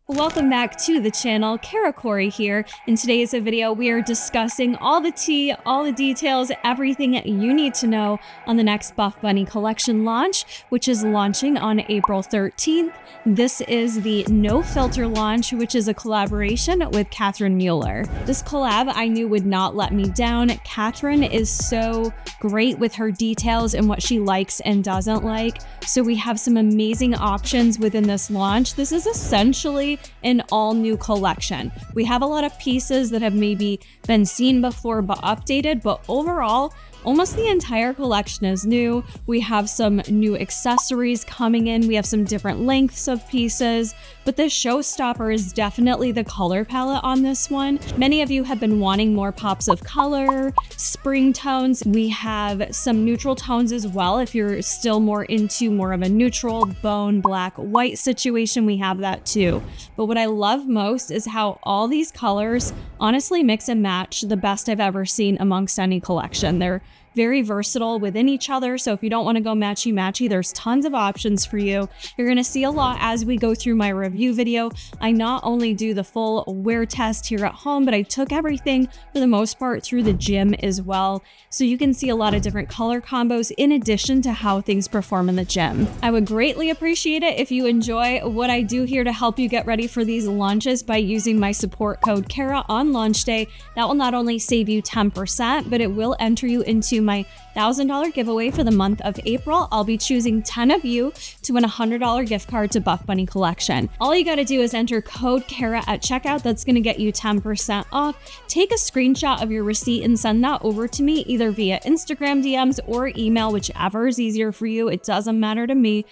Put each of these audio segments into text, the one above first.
Welcome back to the channel. Kara Corey here. In today's video, we are discussing all the tea, all the details, everything you need to know on the next Buffbunny collection launch, which is launching on April 13th. This is the No Filter launch, which is a collaboration with Catherine Mueller. This collab I knew would not let me down. Catherine is so great with her details and what she likes and doesn't like. So we have some amazing options within this launch. This is essentially an all new collection. We have a lot of pieces that have maybe been seen before but updated, but overall, almost the entire collection is new. We have some new accessories coming in. We have some different lengths of pieces, but the showstopper is definitely the color palette on this one. Many of you have been wanting more pops of color, spring tones. We have some neutral tones as well. If you're still more into more of a neutral bone, black, white situation, we have that too. But what I love most is how all these colors honestly mix and match the best I've ever seen amongst any collection. They're very versatile within each other, so if you don't want to go matchy-matchy, there's tons of options for you. You're going to see a lot as we go through my review video. I not only do the full wear test here at home, but I took everything for the most part through the gym as well, so you can see a lot of different color combos in addition to how things perform in the gym. I would greatly appreciate it if you enjoy what I do here to help you get ready for these launches by using my support code Kara on launch day. That will not only save you 10%, but it will enter you into my $1,000 giveaway for the month of April. I'll be choosing 10 of you to win a $100 gift card to Buffbunny collection. All you got to do is enter code Kara at checkout. That's going to get you 10% off. Take a screenshot of your receipt and send that over to me either via Instagram DMs or email, whichever is easier for you. It doesn't matter to me.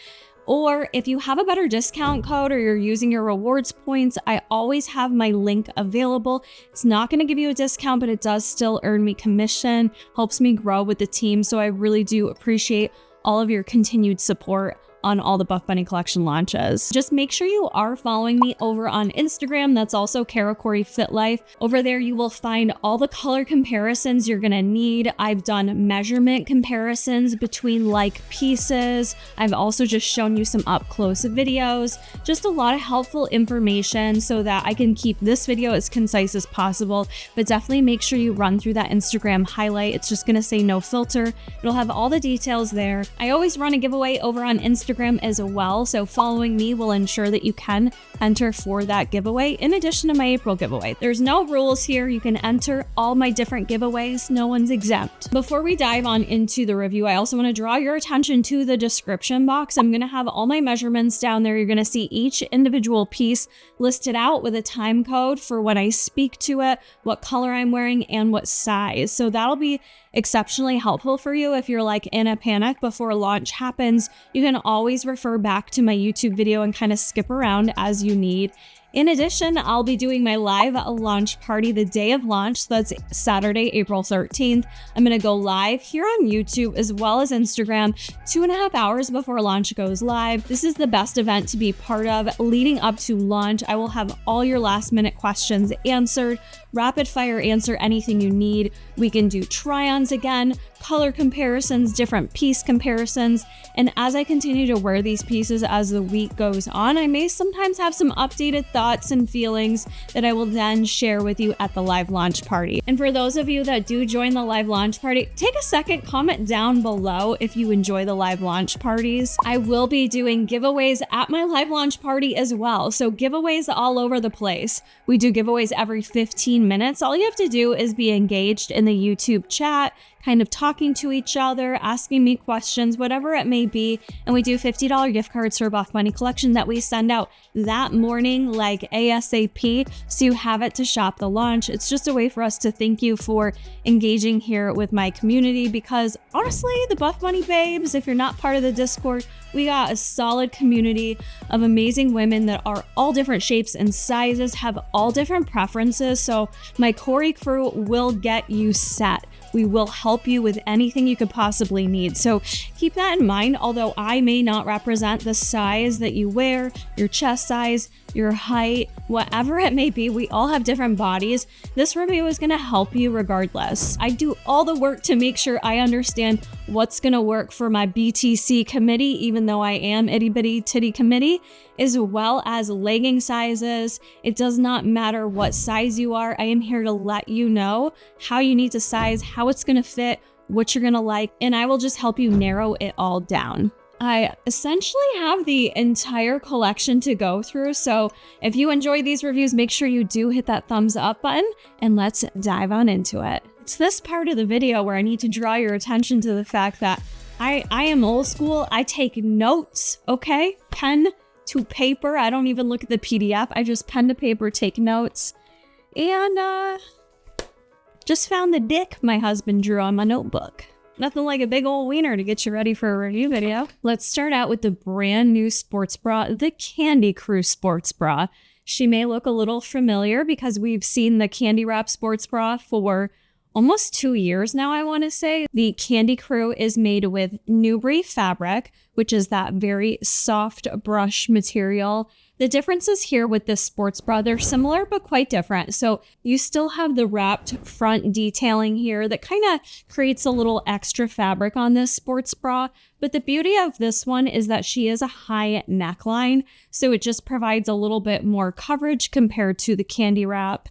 Or if you have a better discount code or you're using your rewards points, I always have my link available. It's not going to give you a discount, but it does still earn me commission, helps me grow with the team. So I really do appreciate all of your continued support on all the Buffbunny collection launches. Just make sure you are following me over on Instagram. That's also Kara Corey Fit Life. Over there, you will find all the color comparisons you're gonna need. I've done measurement comparisons between like pieces. I've also just shown you some up close videos, just a lot of helpful information so that I can keep this video as concise as possible, but definitely make sure you run through that Instagram highlight. It's just gonna say no filter. It'll have all the details there. I always run a giveaway over on Instagram as well, so following me will ensure that you can enter for that giveaway in addition to my April giveaway. There's no rules here. You can enter all my different giveaways. No one's exempt. Before we dive on into the review, I also want to draw your attention to the description box. I'm going to have all my measurements down there. You're going to see each individual piece listed out with a time code for when I speak to it, what color I'm wearing, and what size. So that'll be exceptionally helpful for you if you're like in a panic before launch happens. You can always refer back to my YouTube video and kind of skip around as you need. In addition, I'll be doing my live launch party the day of launch. So that's Saturday, April 13th. I'm going to go live here on YouTube as well as Instagram 2.5 hours before launch goes live. This is the best event to be part of leading up to launch. I will have all your last minute questions answered, rapid fire answer anything you need. We can do try-ons again, color comparisons, different piece comparisons. And as I continue to wear these pieces as the week goes on, I may sometimes have some updated thoughts and feelings that I will then share with you at the live launch party. And for those of you that do join the live launch party, take a second, comment down below if you enjoy the live launch parties. I will be doing giveaways at my live launch party as well. So giveaways all over the place. We do giveaways every 15 minutes. All you have to do is be engaged in the YouTube chat, kind of talking to each other, asking me questions, whatever it may be. And we do $50 gift cards for Buffbunny collection that we send out that morning, like ASAP, so you have it to shop the launch. It's just a way for us to thank you for engaging here with my community, because honestly, the Buffbunny babes, if you're not part of the Discord, we got a solid community of amazing women that are all different shapes and sizes, have all different preferences. So my Corey crew will get you set. We will help you with anything you could possibly need. So keep that in mind. Although I may not represent the size that you wear, your chest size, your height, whatever it may be, we all have different bodies. This review is going to help you regardless. I do all the work to make sure I understand what's gonna work for my BTC committee, even though I am itty bitty titty committee, as well as legging sizes. It does not matter what size you are. I am here to let you know how you need to size, how it's gonna fit, what you're gonna like, and I will just help you narrow it all down. I essentially have the entire collection to go through, so if you enjoy these reviews, make sure you do hit that thumbs up button, and let's dive on into it. It's this part of the video where I need to draw your attention to the fact that I am old school. I take notes, okay? Pen to paper. I don't even look at the PDF. I just pen to paper, take notes, and just found the dick my husband drew on my notebook. Nothing like a big old wiener to get you ready for a review video. Let's start out with the brand new sports bra, the Candy Crew sports bra. She may look a little familiar because we've seen the Candy Wrap sports bra for almost 2 years now, I want to say. The Candy Crew is made with Newbury fabric, which is that very soft brush material. The differences here with this sports bra, they're similar but quite different. So you still have the wrapped front detailing here that kind of creates a little extra fabric on this sports bra. But the beauty of this one is that she is a high neckline, so it just provides a little bit more coverage compared to the Candy Wrap.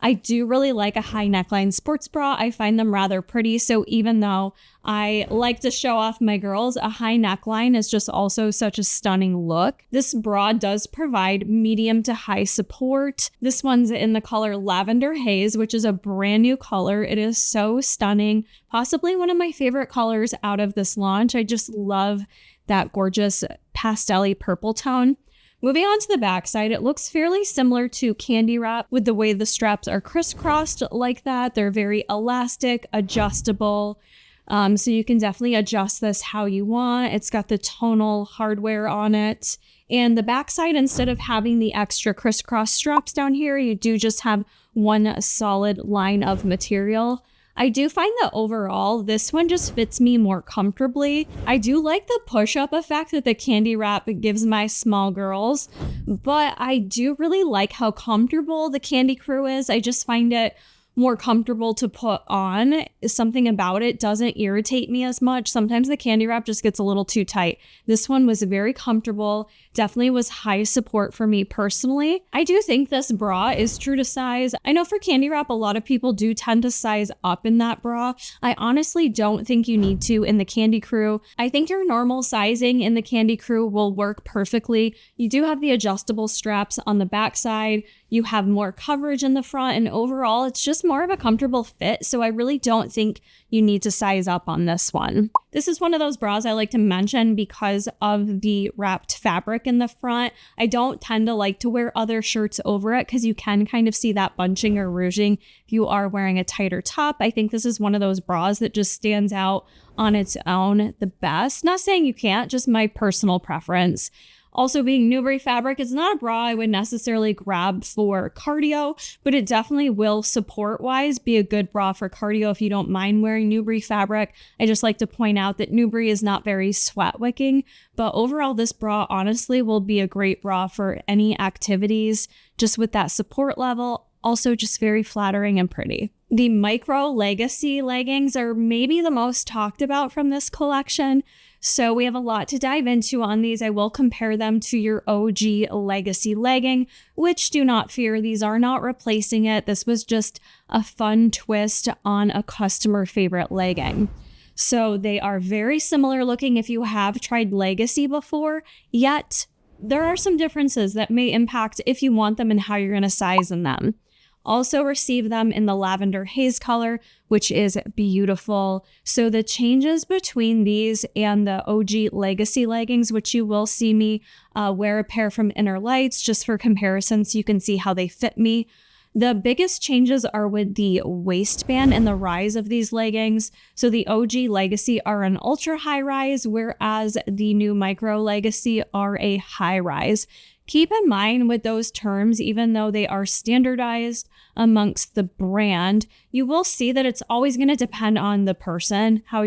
I do really like a high neckline sports bra. I find them rather pretty. So even though I like to show off my girls, a high neckline is just also such a stunning look. This bra does provide medium to high support. This one's in the color Lavender Haze, which is a brand new color. It is so stunning. Possibly one of my favorite colors out of this launch. I just love that gorgeous pastel-y purple tone. Moving on to the backside, it looks fairly similar to Candy Wrap with the way the straps are crisscrossed like that. They're very elastic, adjustable, so you can definitely adjust this how you want. It's got the tonal hardware on it. And the backside, instead of having the extra crisscross straps down here, you do just have one solid line of material. I do find that overall, this one just fits me more comfortably. I do like the push-up effect that the Candy Wrap gives my small girls, but I do really like how comfortable the Candy Crew is. I just find it more comfortable to put on. Something about it doesn't irritate me as much. Sometimes the Candy Wrap just gets a little too tight. This one was very comfortable, definitely was high support for me personally. I do think this bra is true to size. I know for Candy Wrap, a lot of people do tend to size up in that bra. I honestly don't think you need to in the Candy Crew. I think your normal sizing in the Candy Crew will work perfectly. You do have the adjustable straps on the backside. You have more coverage in the front, and overall, it's just more of a comfortable fit, so I really don't think you need to size up on this one. This is one of those bras I like to mention because of the wrapped fabric in the front. I don't tend to like to wear other shirts over it because you can kind of see that bunching or ruching if you are wearing a tighter top. I think this is one of those bras that just stands out on its own the best. Not saying you can't, just my personal preference. Also, being Newbury fabric, it's not a bra I would necessarily grab for cardio, but it definitely will support-wise be a good bra for cardio if you don't mind wearing Newbury fabric. I just like to point out that Newbury is not very sweat-wicking, but overall this bra honestly will be a great bra for any activities, just with that support level. Also just very flattering and pretty. The Micro Legacy leggings are maybe the most talked about from this collection. So we have a lot to dive into on these. I will compare them to your OG Legacy legging, which do not fear, these are not replacing it. This was just a fun twist on a customer favorite legging. So they are very similar looking if you have tried Legacy before, yet there are some differences that may impact if you want them and how you're going to size in them. Also receive them in the Lavender Haze color, which is beautiful. So the changes between these and the OG Legacy leggings, which you will see me wear a pair from Inner Lights just for comparison so you can see how they fit me. The biggest changes are with the waistband and the rise of these leggings. So the OG Legacy are an ultra high rise, whereas the new Micro Legacy are a high rise. Keep in mind with those terms, even though they are standardized amongst the brand, you will see that it's always going to depend on the person, how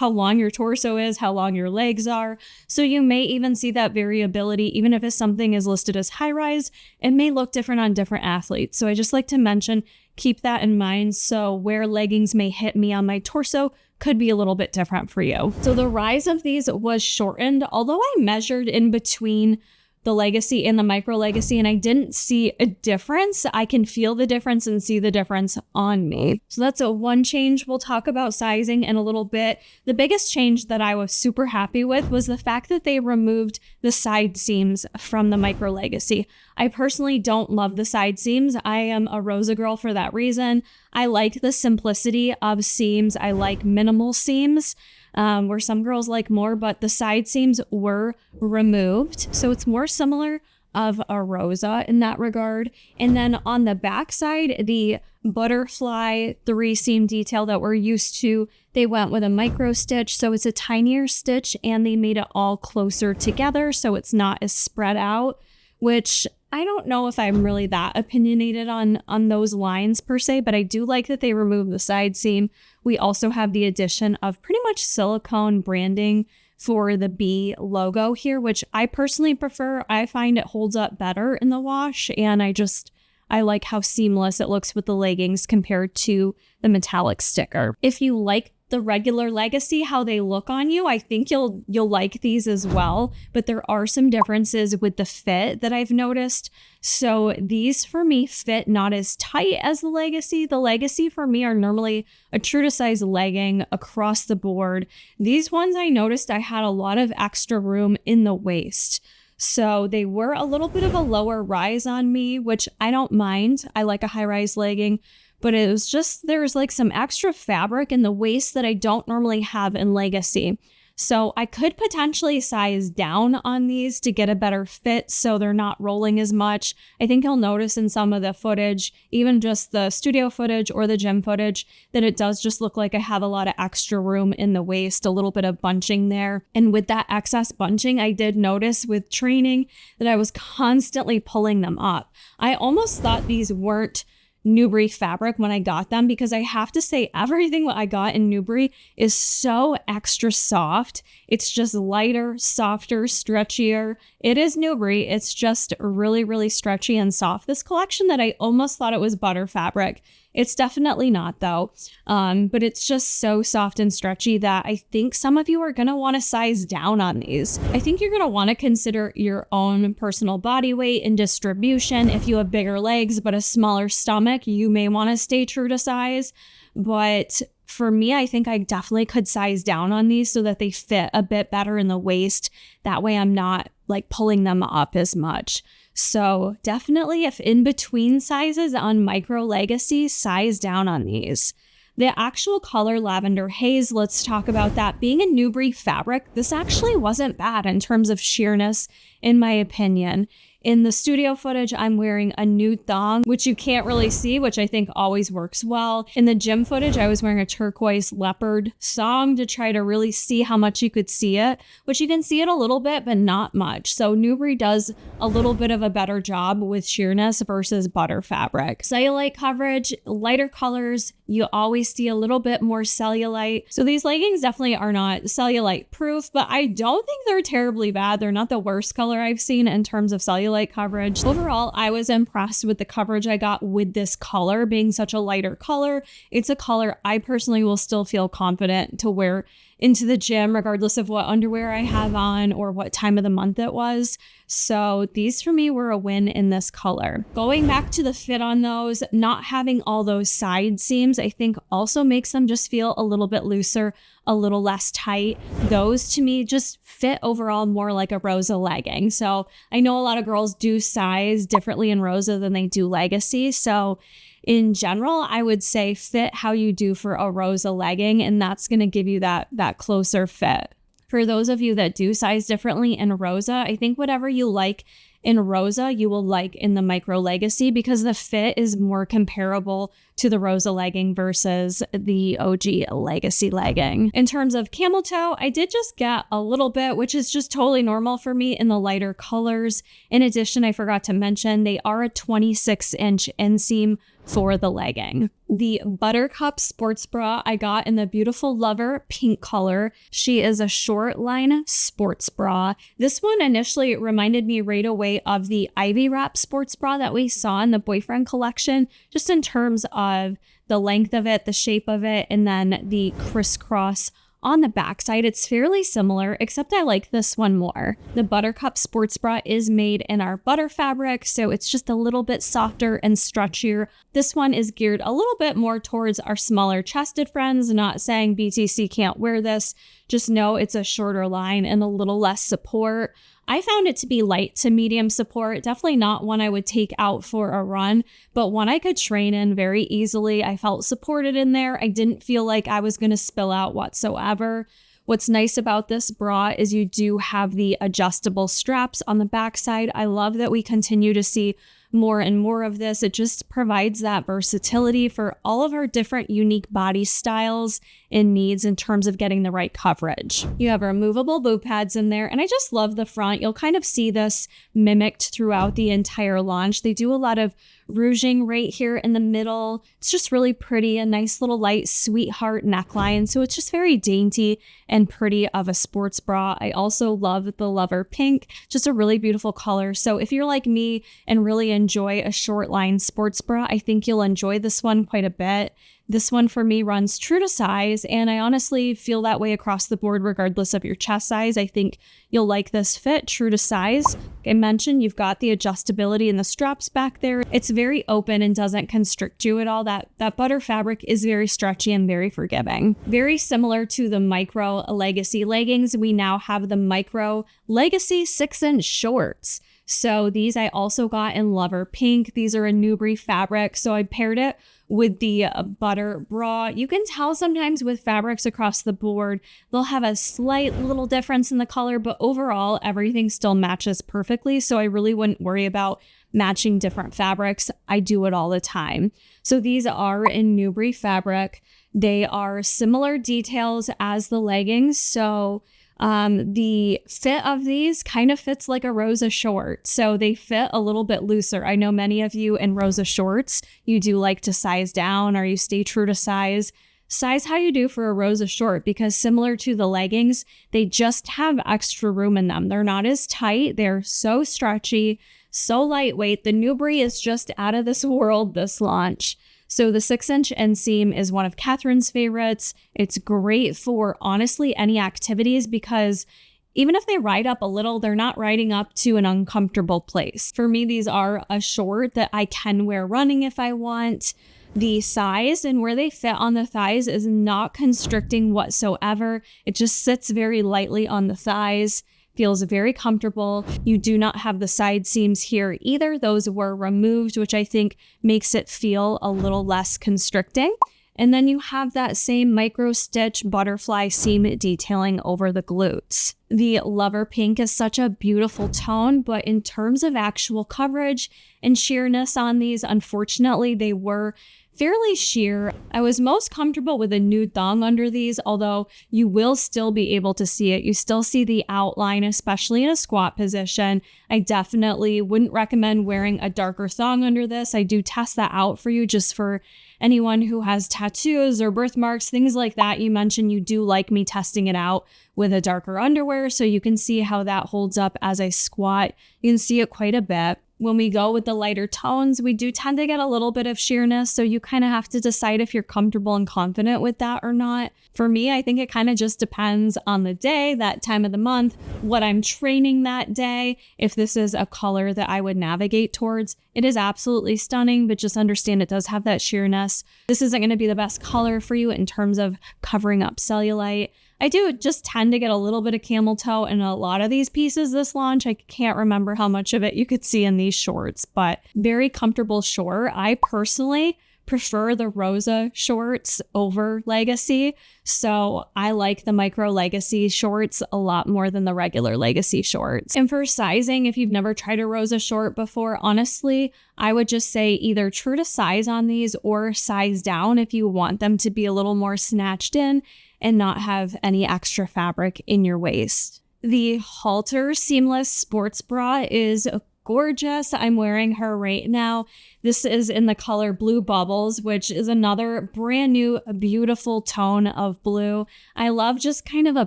long your torso is, how long your legs are. So you may even see that variability, even if something is listed as high rise, it may look different on different athletes. So I just like to mention, keep that in mind. So where leggings may hit me on my torso could be a little bit different for you. So the rise of these was shortened, although I measured in between the Legacy and the Micro Legacy and I didn't see a difference. I can feel the difference and see the difference on me. So that's one change. We'll talk about sizing in a little bit. The biggest change that I was super happy with was the fact that they removed the side seams from the Micro Legacy. I personally don't love the side seams. I am a Rosa girl for that reason. I like the simplicity of seams. I like minimal seams. Where some girls like more, but the side seams were removed. So it's more similar of a Rosa in that regard. And then on the back side, the butterfly 3-seam detail that we're used to, they went with a micro stitch. So it's a tinier stitch and they made it all closer together. So it's not as spread out, which I don't know if I'm really that opinionated on those lines per se, but I do like that they removed the side seam. We also have the addition of pretty much silicone branding for the B logo here, which I personally prefer. I find it holds up better in the wash, and I like how seamless it looks with the leggings compared to the metallic sticker. If you like the regular Legacy, how they look on you, I think you'll like these as well, but there are some differences with the fit that I've noticed. So these for me fit not as tight as the Legacy. The Legacy for me are normally a true to size legging across the board. These ones I noticed I had a lot of extra room in the waist. So they were a little bit of a lower rise on me, which I don't mind. I like a high rise legging. But it was just, there's like some extra fabric in the waist that I don't normally have in Legacy. So I could potentially size down on these to get a better fit so they're not rolling as much. I think you'll notice in some of the footage, even just the studio footage or the gym footage, that it does just look like I have a lot of extra room in the waist, a little bit of bunching there. And with that excess bunching, I did notice with training that I was constantly pulling them up. I almost thought these weren't Newbury fabric when I got them, because I have to say everything I got in Newbury is so extra soft. It's just lighter, softer, stretchier. It is Newbury. It's just really, really stretchy and soft. This collection that I almost thought it was butter fabric. It's definitely not though, but it's just so soft and stretchy that I think some of you are going to want to size down on these. I think you're going to want to consider your own personal body weight and distribution. If you have bigger legs but a smaller stomach, you may want to stay true to size. But for me, I think I definitely could size down on these so that they fit a bit better in the waist. That way I'm not like pulling them up as much. So definitely, if in between sizes on Micro Legacy, size down on these. The actual color Lavender Haze, let's talk about that. Being a Newbury fabric, this actually wasn't bad in terms of sheerness, in my opinion. In the studio footage, I'm wearing a nude thong, which you can't really see, which I think always works well. In the gym footage, I was wearing a turquoise leopard thong to try to really see how much you could see it, which you can see it a little bit, but not much. So Newbury does a little bit of a better job with sheerness versus butter fabric. Cellulite coverage, lighter colors, you always see a little bit more cellulite. So these leggings definitely are not cellulite proof, but I don't think they're terribly bad. They're not the worst color I've seen in terms of cellulite coverage. Overall, I was impressed with the coverage I got with this color being such a lighter color. It's a color I personally will still feel confident to wear into the gym, regardless of what underwear I have on or what time of the month it was. So these for me were a win in this color. Going back to the fit on those, not having all those side seams, I think also makes them just feel a little bit looser, a little less tight. Those to me just fit overall more like a Rosa legging. So I know a lot of girls do size differently in Rosa than they do Legacy. So in general, I would say fit how you do for a Rosa legging, and that's going to give you that closer fit. For those of you that do size differently in Rosa, I think whatever you like in Rosa, you will like in the Micro Legacy, because the fit is more comparable to the Rosa legging versus the OG Legacy legging. In terms of camel toe, I did just get a little bit, which is just totally normal for me in the lighter colors. In addition, I forgot to mention, they are a 26-inch inseam for the legging. The Buttercup sports bra I got in the beautiful Lover pink color. She is a short line sports bra. This one initially reminded me right away of the Ivy Wrap sports bra that we saw in the boyfriend collection, just in terms of the length of it, the shape of it, and then the crisscross on the backside. It's fairly similar, except I like this one more. The Buttercup sports bra is made in our butter fabric, so it's just a little bit softer and stretchier. This one is geared a little bit more towards our smaller chested friends. Not saying BTC can't wear this, just know it's a shorter line and a little less support. I found it to be light to medium support, definitely not one I would take out for a run, but one I could train in very easily. I felt supported in there. I didn't feel like I was going to spill out whatsoever. What's nice about this bra is you do have the adjustable straps on the backside. I love that we continue to see more and more of this. It just provides that versatility for all of our different unique body styles and needs in terms of getting the right coverage. You have removable boob pads in there, and I just love the front. You'll kind of see this mimicked throughout the entire launch. They do a lot of rouging right here in the middle. It's just really pretty, a nice little light sweetheart neckline. So it's just very dainty and pretty of a sports bra. I also love the Lover pink, just a really beautiful color. So if you're like me and really enjoy a short line sports bra, I think you'll enjoy this one quite a bit. This one for me runs true to size, and I honestly feel that way across the board regardless of your chest size. I think you'll like this fit, true to size. Like I mentioned, you've got the adjustability in the straps back there. It's very open and doesn't constrict you at all. That butter fabric is very stretchy and very forgiving. Very similar to the Micro Legacy leggings, we now have the Micro Legacy 6-inch shorts. So these I also got in Lover pink. These are a Newbury fabric, so I paired it with the butter bra. You can tell sometimes with fabrics across the board, they'll have a slight little difference in the color, but overall everything still matches perfectly. So I really wouldn't worry about matching different fabrics. I do it all the time. So these are in Newbury fabric. They are similar details as the leggings. So the fit of these kind of fits like a Rosa short. So they fit a little bit looser. I know many of you in Rosa shorts, you do like to size down or you stay true to size. Size how you do for a Rosa short, because similar to the leggings, they just have extra room in them. They're not as tight. They're so stretchy, so lightweight. The Newbury is just out of this world this launch. So the 6-inch inseam is one of Catherine's favorites. It's great for honestly any activities because even if they ride up a little, they're not riding up to an uncomfortable place. For me, these are a short that I can wear running if I want. The size and where they fit on the thighs is not constricting whatsoever. It just sits very lightly on the thighs. Feels very comfortable. You do not have the side seams here either. Those were removed, which I think makes it feel a little less constricting. And then you have that same micro stitch butterfly seam detailing over the glutes. The Lover pink is such a beautiful tone, but in terms of actual coverage and sheerness on these, unfortunately, they were fairly sheer. I was most comfortable with a nude thong under these, although you will still be able to see it. You still see the outline, especially in a squat position. I definitely wouldn't recommend wearing a darker thong under this. I do test that out for you just for anyone who has tattoos or birthmarks, things like that. You mentioned you do like me testing it out with a darker underwear, so you can see how that holds up as I squat. You can see it quite a bit. When we go with the lighter tones, we do tend to get a little bit of sheerness, so you kind of have to decide if you're comfortable and confident with that or not. For me, I think it kind of just depends on the day, that time of the month, what I'm training that day, if this is a color that I would navigate towards. It is absolutely stunning, but just understand it does have that sheerness. This isn't going to be the best color for you in terms of covering up cellulite. I do just tend to get a little bit of camel toe in a lot of these pieces this launch. I can't remember how much of it you could see in these shorts, but very comfortable short. I personally prefer the Rosa shorts over Legacy, so I like the Micro Legacy shorts a lot more than the regular Legacy shorts. And for sizing, if you've never tried a Rosa short before, honestly, I would just say either true to size on these or size down if you want them to be a little more snatched in and not have any extra fabric in your waist. The Halter seamless sports bra is gorgeous. I'm wearing her right now. This is in the color Blue Bubbles, which is another brand new, beautiful tone of blue. I love just kind of a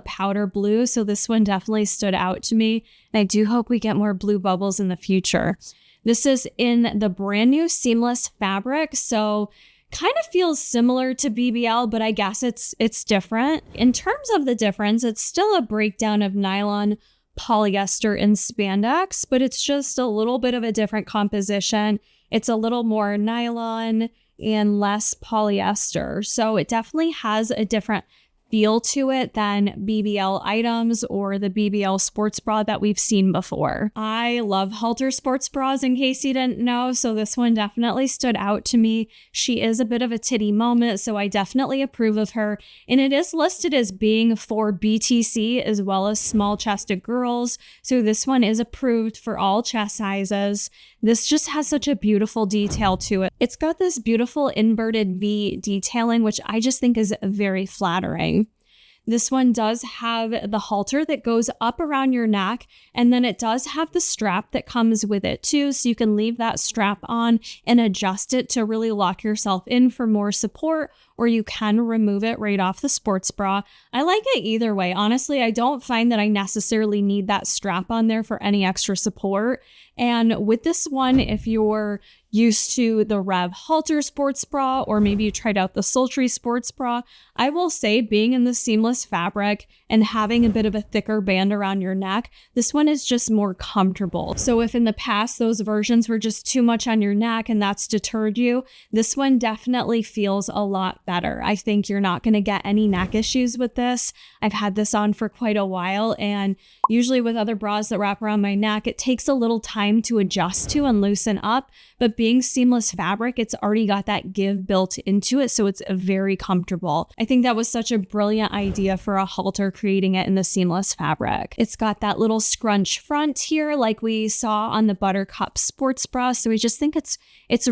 powder blue, so this one definitely stood out to me. And I do hope we get more Blue Bubbles in the future. This is in the brand new seamless fabric, so kind of feels similar to BBL, but I guess it's different. In terms of the difference, it's still a breakdown of nylon, polyester, and spandex, but it's just a little bit of a different composition. It's a little more nylon and less polyester, so it definitely has a different feel to it than BBL items or the BBL sports bra that we've seen before. I love Halter sports bras, in case you didn't know, so this one definitely stood out to me. She is a bit of a titty moment, so I definitely approve of her, and it is listed as being for BTC as well as small chested girls, so this one is approved for all chest sizes. This just has such a beautiful detail to it. It's got this beautiful inverted V detailing, which I just think is very flattering. This one does have the halter that goes up around your neck, and then it does have the strap that comes with it too, so you can leave that strap on and adjust it to really lock yourself in for more support, or you can remove it right off the sports bra. I like it either way. Honestly, I don't find that I necessarily need that strap on there for any extra support. And with this one, if you're used to the Rev Halter sports bra, or maybe you tried out the Sultry sports bra, I will say being in the seamless fabric and having a bit of a thicker band around your neck, this one is just more comfortable. So if in the past those versions were just too much on your neck and that's deterred you, this one definitely feels a lot better. I think you're not going to get any neck issues with this. I've had this on for quite a while, and usually with other bras that wrap around my neck, it takes a little time to adjust to and loosen up, but being seamless fabric, it's already got that give built into it, so it's very comfortable. I think that was such a brilliant idea for a halter, creating it in the seamless fabric. It's got that little scrunch front here like we saw on the Buttercup sports bra, so we just think it's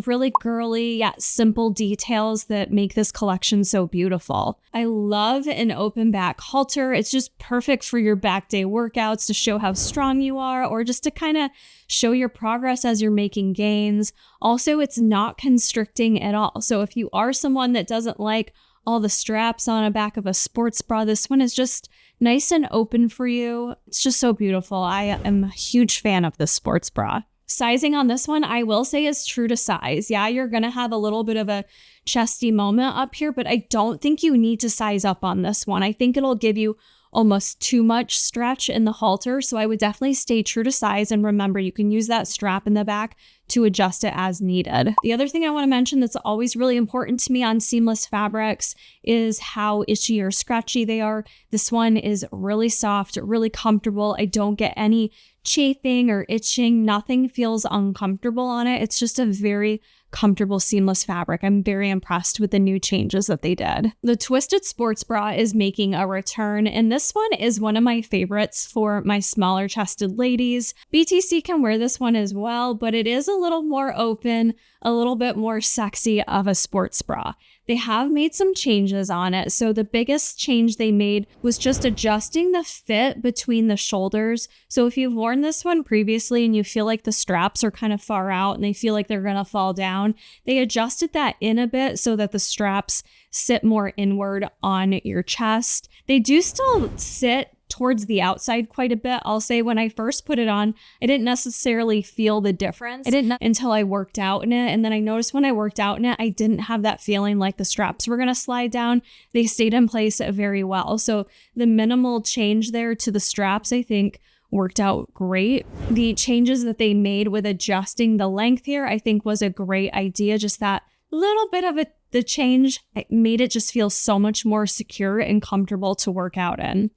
really girly yet simple details that make this collection so beautiful. I love an open back halter. It's just perfect for your back day workouts to show how strong you are, or just to kind of show your progress as you're making gains. Also, it's not constricting at all. So if you are someone that doesn't like all the straps on the back of a sports bra, this one is just nice and open for you. It's just so beautiful. I am a huge fan of this sports bra. Sizing on this one, I will say, is true to size. Yeah, you're going to have a little bit of a chesty moment up here, but I don't think you need to size up on this one. I think it'll give you almost too much stretch in the halter, so I would definitely stay true to size, and remember, you can use that strap in the back to adjust it as needed. The other thing I want to mention that's always really important to me on seamless fabrics is how itchy or scratchy they are. This one is really soft, really comfortable. I don't get any chafing or itching. Nothing feels uncomfortable on it. It's just a very comfortable seamless fabric. I'm very impressed with the new changes that they did. The twisted sports bra is making a return, and this one is one of my favorites for my smaller chested ladies. BTC can wear this one as well, but it is a little more open, a little bit more sexy of a sports bra. They have made some changes on it. So the biggest change they made was just adjusting the fit between the shoulders. So if you've worn this one previously and you feel like the straps are kind of far out and they feel like they're going to fall down, they adjusted that in a bit so that the straps sit more inward on your chest. They do still sit towards the outside quite a bit. I'll say when I first put it on, I didn't necessarily feel the difference. I didn't until I worked out in it. And then I noticed when I worked out in it, I didn't have that feeling like the straps were going to slide down. They stayed in place very well. So the minimal change there to the straps, I think, worked out great. The changes that they made with adjusting the length here, I think was a great idea. Just that little bit of the change, it made it just feel so much more secure and comfortable to work out in.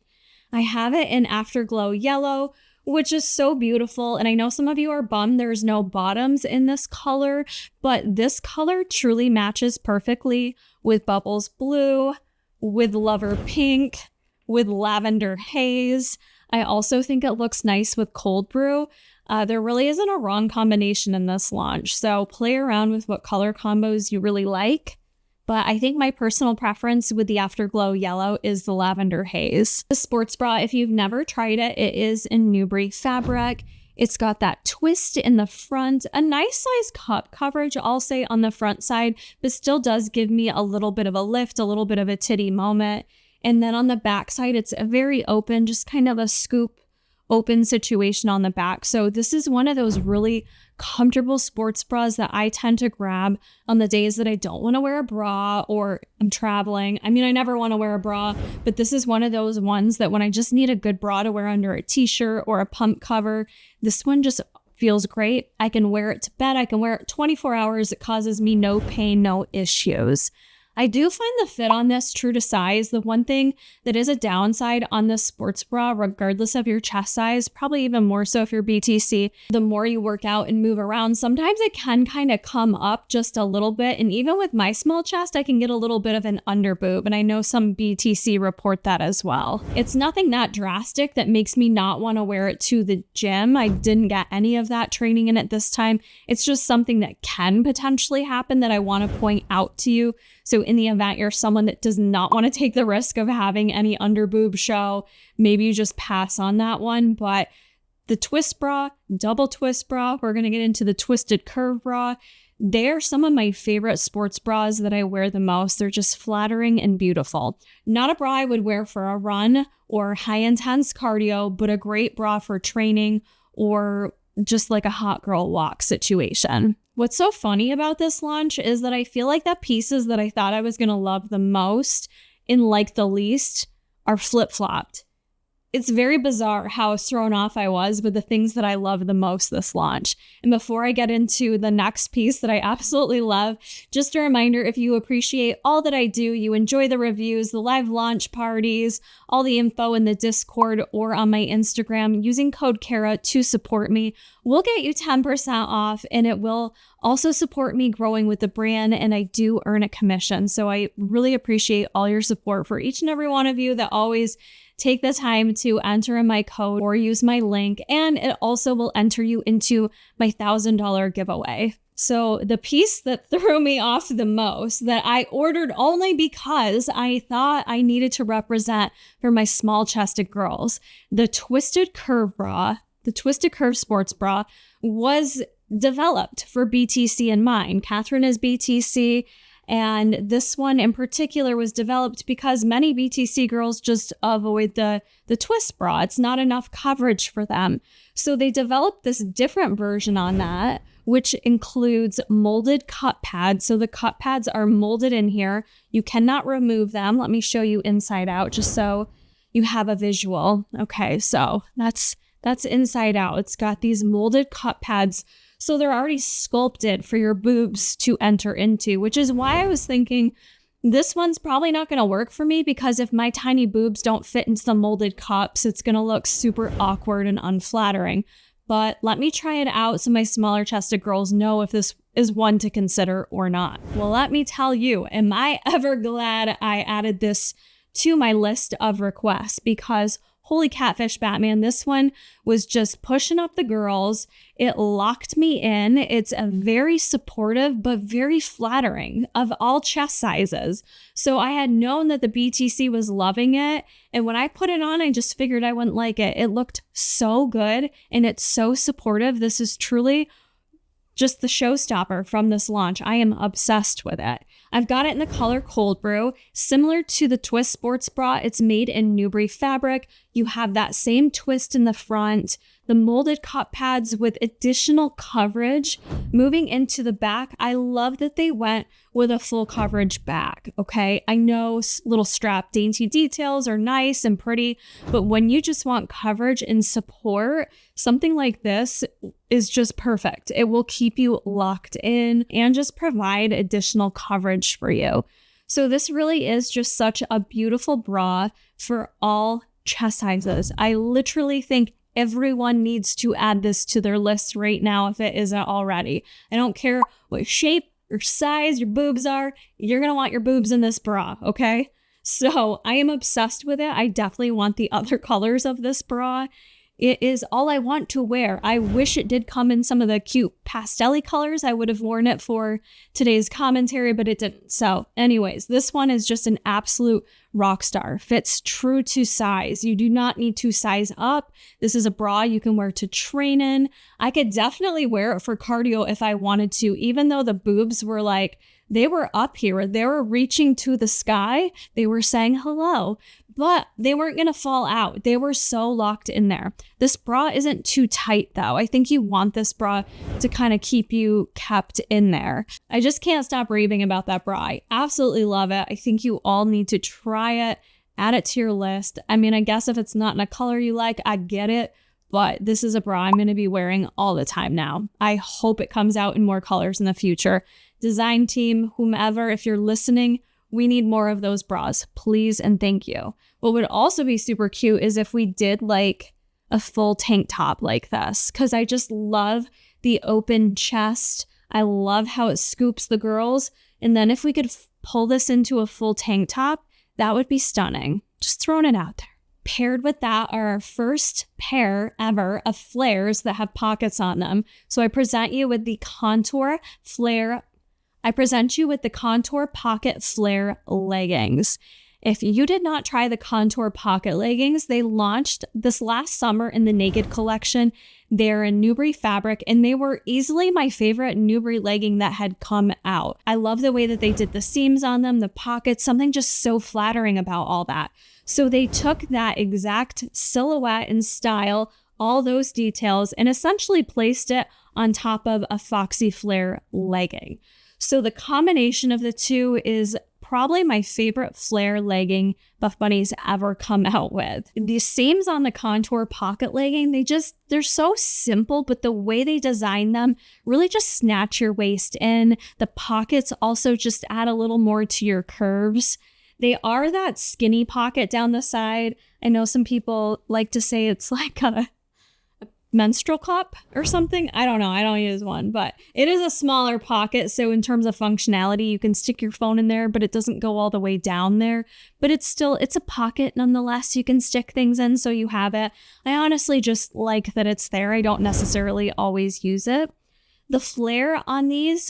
I have it in Afterglow yellow, which is so beautiful. And I know some of you are bummed there's no bottoms in this color, but this color truly matches perfectly with Bubbles blue, with Lover pink, with Lavender Haze. I also think it looks nice with Cold Brew. There really isn't a wrong combination in this launch, so play around with what color combos you really like. But I think my personal preference with the Afterglow yellow is the Lavender Haze. The sports bra, if you've never tried it, it is in Newbury fabric. It's got that twist in the front, a nice size cup coverage, I'll say, on the front side, but still does give me a little bit of a lift, a little bit of a titty moment. And then on the back side, it's a very open, just kind of a scoop open situation on the back. So this is one of those really comfortable sports bras that I tend to grab on the days that I don't want to wear a bra or I'm traveling. I mean, I never want to wear a bra, but this is one of those ones that when I just need a good bra to wear under a t-shirt or a pump cover, this one just feels great. I can wear it to bed. I can wear it 24 hours. It causes me no pain, no issues. I do find the fit on this true to size. The one thing that is a downside on this sports bra, regardless of your chest size, probably even more so if you're BTC, the more you work out and move around, sometimes it can kind of come up just a little bit. And even with my small chest, I can get a little bit of an under boob. And I know some BTC report that as well. It's nothing that drastic that makes me not want to wear it to the gym. I didn't get any of that training in it this time. It's just something that can potentially happen that I want to point out to you. So in the event you're someone that does not want to take the risk of having any under boob show, maybe you just pass on that one. But the twist bra, double twist bra, we're going to get into the twisted curve bra. They're some of my favorite sports bras that I wear the most. They're just flattering and beautiful. Not a bra I would wear for a run or high intense cardio, but a great bra for training or just like a hot girl walk situation. What's so funny about this launch is that I feel like the pieces that I thought I was going to love the most and like the least are flip-flopped. It's very bizarre how thrown off I was with the things that I love the most this launch. And before I get into the next piece that I absolutely love, just a reminder, if you appreciate all that I do, you enjoy the reviews, the live launch parties, all the info in the Discord or on my Instagram, using code Kara to support me, will get you 10% off, and it will also support me growing with the brand, and I do earn a commission. So I really appreciate all your support for each and every one of you that always take the time to enter in my code or use my link, and it also will enter you into my $1,000 giveaway. So the piece that threw me off the most, that I ordered only because I thought I needed to represent for my small chested girls, the twisted curve bra, the twisted curve sports bra, was developed for BTC in mind. Catherine is BTC. And this one in particular was developed because many BTC girls just avoid the twist bra. It's not enough coverage for them. So they developed this different version on that, which includes molded cup pads. So the cup pads are molded in here. You cannot remove them. Let me show you inside out just so you have a visual. Okay, so that's inside out. It's got these molded cup pads. So they're already sculpted for your boobs to enter into, which is why I was thinking this one's probably not going to work for me, because if my tiny boobs don't fit into the molded cups, it's going to look super awkward and unflattering. But let me try it out so my smaller chested girls know if this is one to consider or not. Well, let me tell you, am I ever glad I added this to my list of requests, because holy catfish Batman, this one was just pushing up the girls. It locked me in. It's a very supportive, but very flattering of all chest sizes. So I had known that the BTC was loving it. And when I put it on, I just figured I wouldn't like it. It looked so good and it's so supportive. This is truly just the showstopper from this launch. I am obsessed with it. I've got it in the color Cold Brew. Similar to the Twist Sports Bra, it's made in Newbury fabric. You have that same twist in the front, the molded cup pads with additional coverage. Moving into the back, I love that they went with a full coverage back, okay? I know little strap dainty details are nice and pretty, but when you just want coverage and support, something like this is just perfect. It will keep you locked in and just provide additional coverage for you. So this really is just such a beautiful bra for all chest sizes. I literally think everyone needs to add this to their list right now if it isn't already. I don't care what shape or size your boobs are, you're going to want your boobs in this bra, okay? So I am obsessed with it. I definitely want the other colors of this bra. It is all I want to wear. I wish it did come in some of the cute pastel-y colors. I would have worn it for today's commentary, but it didn't. So anyways, this one is just an absolute rockstar. Fits true to size. You do not need to size up. This is a bra you can wear to train in. I could definitely wear it for cardio if I wanted to, even though the boobs were like, they were up here. They were reaching to the sky. They were saying hello, but they weren't going to fall out. They were so locked in there. This bra isn't too tight though. I think you want this bra to kind of keep you kept in there. I just can't stop raving about that bra. I absolutely love it. I think you all need to try it, add it to your list. I mean, I guess if it's not in a color you like, I get it. But this is a bra I'm going to be wearing all the time now. I hope it comes out in more colors in the future. Design team, whomever, if you're listening, we need more of those bras, please and thank you. What would also be super cute is if we did like a full tank top like this, because I just love the open chest. I love how it scoops the girls. And then if we could pull this into a full tank top, that would be stunning. Just throwing it out there. Paired with that are our first pair ever of flares that have pockets on them. So I present you with the Contour Pocket Flare leggings. If you did not try the Contour Pocket leggings, they launched this last summer in the Naked collection. They're in Newbury fabric, and they were easily my favorite Newbury legging that had come out. I love the way that they did the seams on them, the pockets, something just so flattering about all that. So they took that exact silhouette and style, all those details, and essentially placed it on top of a Foxy Flare legging. So the combination of the two is probably my favorite flare legging Buffbunny's ever come out with. The seams on the Contour Pocket legging, they're so simple, but the way they design them really just snatch your waist in. The pockets also just add a little more to your curves. They are that skinny pocket down the side. I know some people like to say it's like a menstrual cup or something. I don't know. I don't use one, but it is a smaller pocket. So in terms of functionality, you can stick your phone in there, but it doesn't go all the way down there. But it's a pocket nonetheless. You can stick things in so you have it. I honestly just like that it's there. I don't necessarily always use it. The flare on these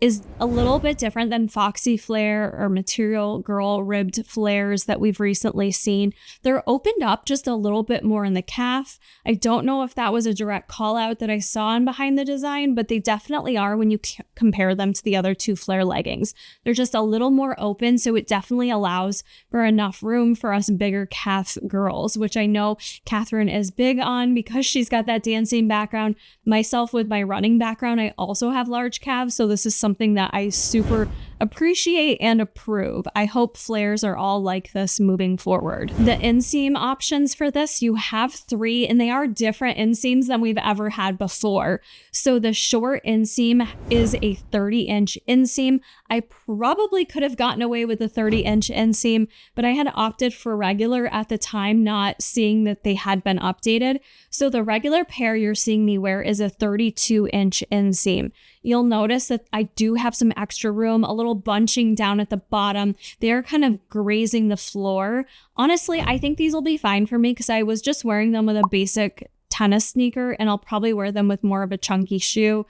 is a little bit different than Foxy Flare or Material Girl ribbed flares that we've recently seen. They're opened up just a little bit more in the calf. I don't know if that was a direct call out that I saw in behind the design, but they definitely are when you compare them to the other two flare leggings. They're just a little more open, so it definitely allows for enough room for us bigger calf girls, which I know Catherine is big on because she's got that dancing background. Myself with my running background, I also have large calves, so this is something that I super appreciate and approve. I hope flares are all like this moving forward. The inseam options for this, you have 3, and they are different inseams than we've ever had before. So the short inseam is a 30-inch inseam. I probably could have gotten away with a 30-inch inseam, but I had opted for regular at the time, not seeing that they had been updated. So the regular pair you're seeing me wear is a 32-inch inseam. You'll notice that I do have some extra room, a little bunching down at the bottom. They're kind of grazing the floor. Honestly, I think these will be fine for me because I was just wearing them with a basic tennis sneaker, and I'll probably wear them with more of a chunky shoe.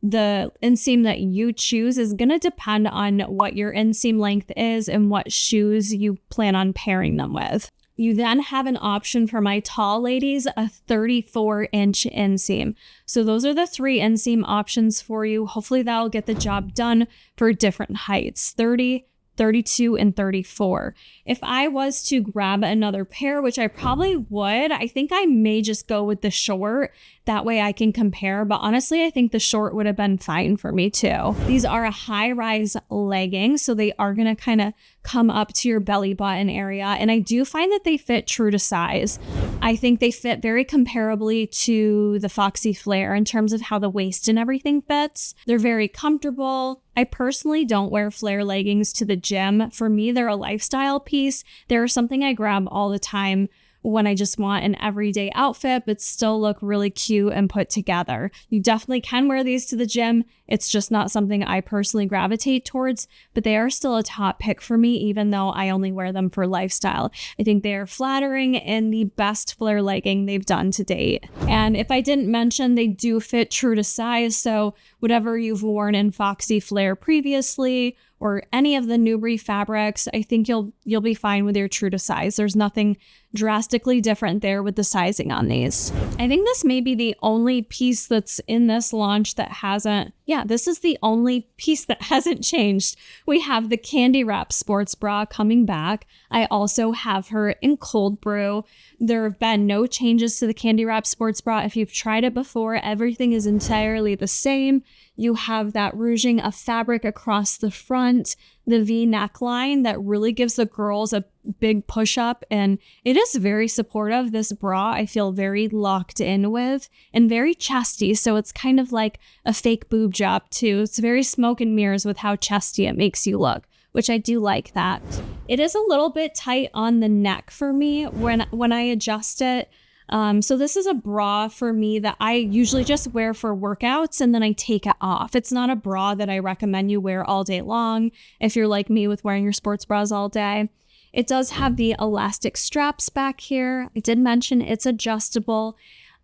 The inseam that you choose is going to depend on what your inseam length is and what shoes you plan on pairing them with. You then have an option for my tall ladies, a 34-inch inseam. So those are the 3 inseam options for you. Hopefully that'll get the job done for different heights, 30, 32, and 34. If I was to grab another pair, which I probably would, I think I may just go with the short. That way I can compare, but honestly, I think the short would have been fine for me too. These are a high-rise legging, so they are gonna kind of come up to your belly button area, and I do find that they fit true to size. I think they fit very comparably to the Foxy Flare in terms of how the waist and everything fits. They're very comfortable. I personally don't wear flare leggings to the gym. For me, they're a lifestyle piece. They're something I grab all the time when I just want an everyday outfit, but still look really cute and put together. You definitely can wear these to the gym. It's just not something I personally gravitate towards, but they are still a top pick for me, even though I only wear them for lifestyle. I think they are flattering and the best flare legging they've done to date. And if I didn't mention, they do fit true to size. So whatever you've worn in Foxy Flare previously, or any of the Newbury fabrics, I think you'll be fine with your true to size. There's nothing drastically different there with the sizing on these. I think this may be the only piece that's in this launch that hasn't, this is the only piece that hasn't changed. We have the Candy Wrap sports bra coming back. I also have her in cold brew. There have been no changes to the Candy Wrap sports bra. If you've tried it before, everything is entirely the same. You have that rouging of fabric across the front, the V neckline that really gives the girls a big push up, and it is very supportive. This bra I feel very locked in with and very chesty, so it's kind of like a fake boob job too. It's very smoke and mirrors with how chesty it makes you look, which I do like that. It is a little bit tight on the neck for me when I adjust it. So this is a bra for me that I usually just wear for workouts and then I take it off. It's not a bra that I recommend you wear all day long if you're like me with wearing your sports bras all day. It does have the elastic straps back here. I did mention it's adjustable.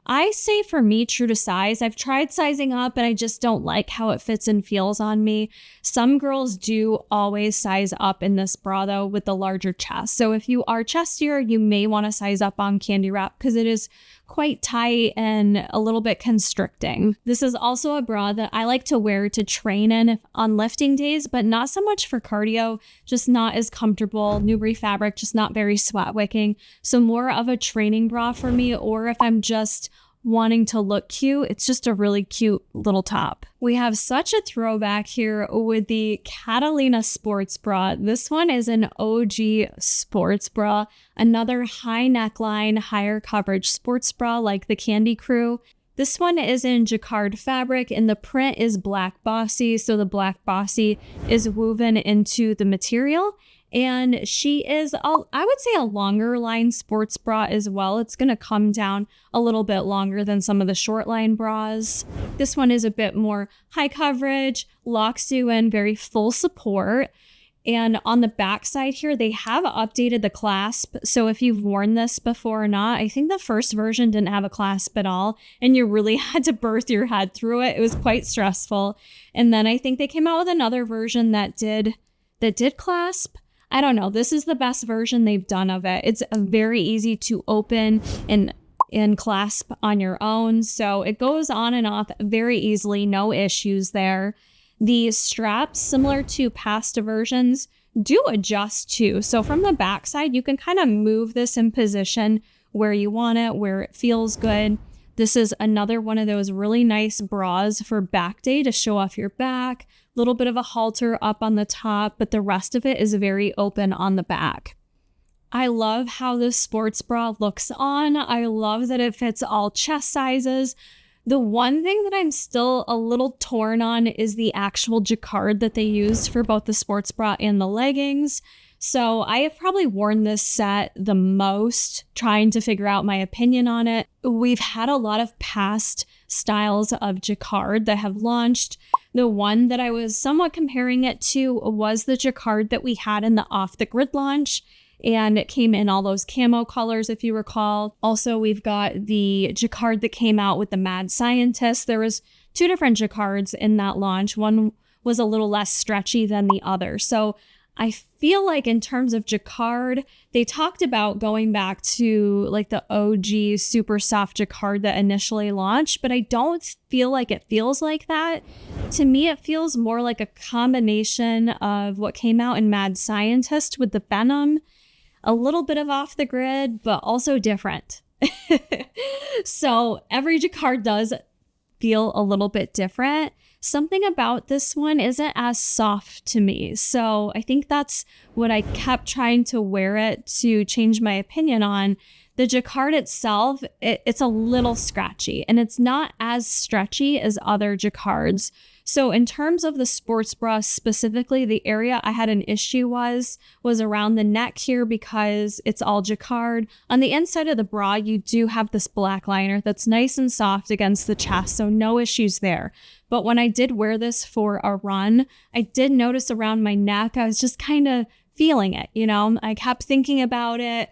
I say for me, true to size. I've tried sizing up and I just don't like how it fits and feels on me. Some girls do always size up in this bra though with the larger chest. So if you are chestier, you may want to size up on Candy Wrap because it is quite tight and a little bit constricting. This is also a bra that I like to wear to train in on lifting days, but not so much for cardio, just not as comfortable. Newbury fabric, just not very sweat wicking. So more of a training bra for me, or if I'm just wanting to look cute, it's just a really cute little top. We have such a throwback here with the Catalina sports bra. This one is an OG sports bra, another high neckline, higher coverage sports bra like the Candy Crew. This one is in Jacquard fabric and the print is black Bossy, so the black Bossy is woven into the material. And she is, I would say, a longer line sports bra as well. It's going to come down a little bit longer than some of the short line bras. This one is a bit more high coverage, locks you in, very full support. And on the back side here, they have updated the clasp. So if you've worn this before or not, I think the first version didn't have a clasp at all. And you really had to birth your head through it. It was quite stressful. And then I think they came out with another version that did clasp. I don't know. This is the best version they've done of it. It's very easy to open and clasp on your own. So it goes on and off very easily. No issues there. The straps, similar to past versions, do adjust too. So from the back side, you can kind of move this in position where you want it, where it feels good. This is another one of those really nice bras for back day to show off your back. Little bit of a halter up on the top, but the rest of it is very open on the back. I love how this sports bra looks on. I love that it fits all chest sizes. The one thing that I'm still a little torn on is the actual jacquard that they used for both the sports bra and the leggings. So I have probably worn this set the most, trying to figure out my opinion on it. We've had a lot of past styles of jacquard that have launched. The one that I was somewhat comparing it to was the jacquard that we had in the Off the Grid launch. And it came in all those camo colors, if you recall. Also, we've got the jacquard that came out with the Mad Scientist. There was two different jacquards in that launch. One was a little less stretchy than the other. So I feel like in terms of jacquard, they talked about going back to like the OG super soft jacquard that initially launched, but I don't feel like it feels like that. To me, it feels more like a combination of what came out in Mad Scientist with the Venom, a little bit of Off the Grid, but also different. So every jacquard does feel a little bit different. Something about this one isn't as soft to me. So I think that's what I kept trying to wear it to change my opinion on. The jacquard itself, it's a little scratchy and it's not as stretchy as other jacquards. So in terms of the sports bra specifically, the area I had an issue was around the neck here because it's all jacquard. On the inside of the bra, you do have this black liner that's nice and soft against the chest, so no issues there. But when I did wear this for a run, I did notice around my neck, I was just kind of feeling it, you know? I kept thinking about it.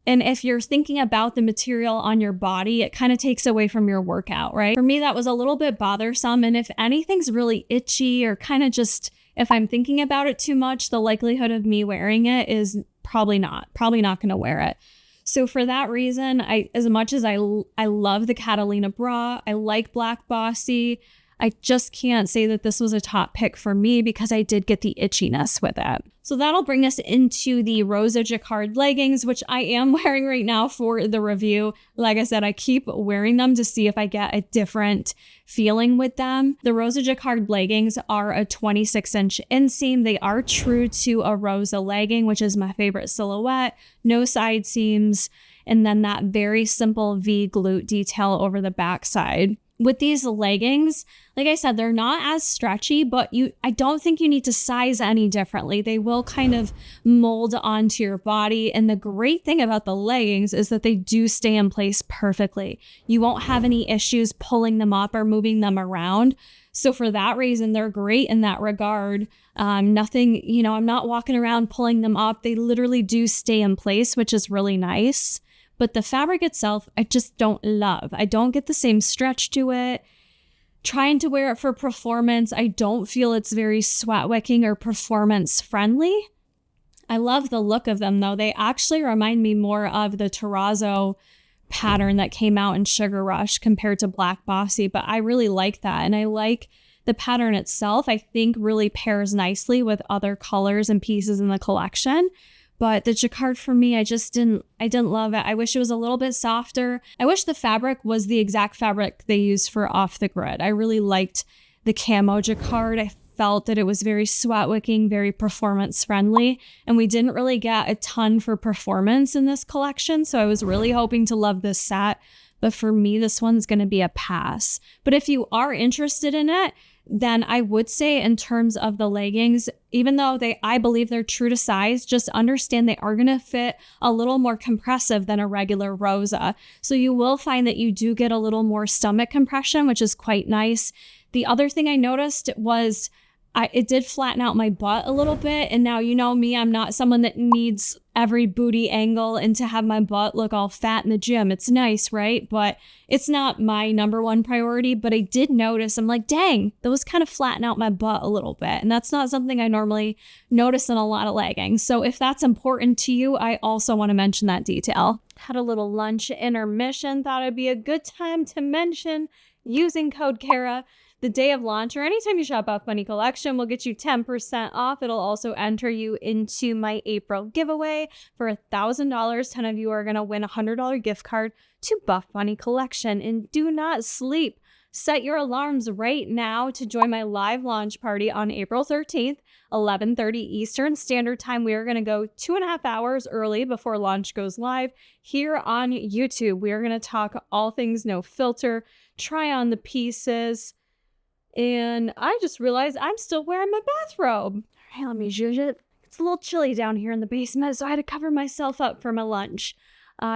And if you're thinking about the material on your body, it kind of takes away from your workout, right? For me, that was a little bit bothersome. And if anything's really itchy or kind of just if I'm thinking about it too much, the likelihood of me wearing it is probably not going to wear it. So for that reason, as much as I love the Catalina bra, I like black Bossy, I just can't say that this was a top pick for me because I did get the itchiness with it. So that'll bring us into the Rosa Jacquard leggings, which I am wearing right now for the review. Like I said, I keep wearing them to see if I get a different feeling with them. The Rosa Jacquard leggings are a 26-inch inseam. They are true to a Rosa legging, which is my favorite silhouette. No side seams. And then that very simple V glute detail over the backside. With these leggings, like I said, they're not as stretchy, but I don't think you need to size any differently. They will kind of mold onto your body. And the great thing about the leggings is that they do stay in place perfectly. You won't have any issues pulling them up or moving them around. So for that reason, they're great in that regard. Nothing, I'm not walking around pulling them up. They literally do stay in place, which is really nice. But the fabric itself, I just don't love. I don't get the same stretch to it. Trying to wear it for performance, I don't feel it's very sweat wicking or performance friendly. I love the look of them though. They actually remind me more of the terrazzo pattern that came out in Sugar Rush compared to Black Bossy, but I really like that. And I like the pattern itself. I think really pairs nicely with other colors and pieces in the collection. But the Jacquard for me, I didn't love it. I wish it was a little bit softer. I wish the fabric was the exact fabric they used for Off the Grid. I really liked the camo Jacquard. I felt that it was very sweat wicking, very performance friendly. And we didn't really get a ton for performance in this collection. So I was really hoping to love this set. But for me, this one's going to be a pass. But if you are interested in it, then I would say in terms of the leggings, even though I believe they're true to size, just understand they are going to fit a little more compressive than a regular Rosa. So you will find that you do get a little more stomach compression, which is quite nice. The other thing I noticed was it did flatten out my butt a little bit. And now, you know me, I'm not someone that needs every booty angle and to have my butt look all fat in the gym. It's nice, right? But it's not my number one priority. But I did notice, I'm like, dang, those kind of flatten out my butt a little bit. And that's not something I normally notice in a lot of leggings. So if that's important to you, I also want to mention that detail. Had a little lunch intermission. Thought it'd be a good time to mention using code Kara. The day of launch or anytime you shop Buffbunny Collection will get you 10% off. It'll also enter you into my April giveaway for $1,000. 10 of you are going to win a $100 gift card to Buffbunny Collection. And do not sleep. Set your alarms right now to join my live launch party on April 13th, 11:30 Eastern Standard Time. We are going to go 2.5 hours early before launch goes live here on YouTube. We are going to talk all things no filter, try on the pieces. And I just realized I'm still wearing my bathrobe. All right, let me zhuzh it. It's a little chilly down here in the basement, so I had to cover myself up for my lunch.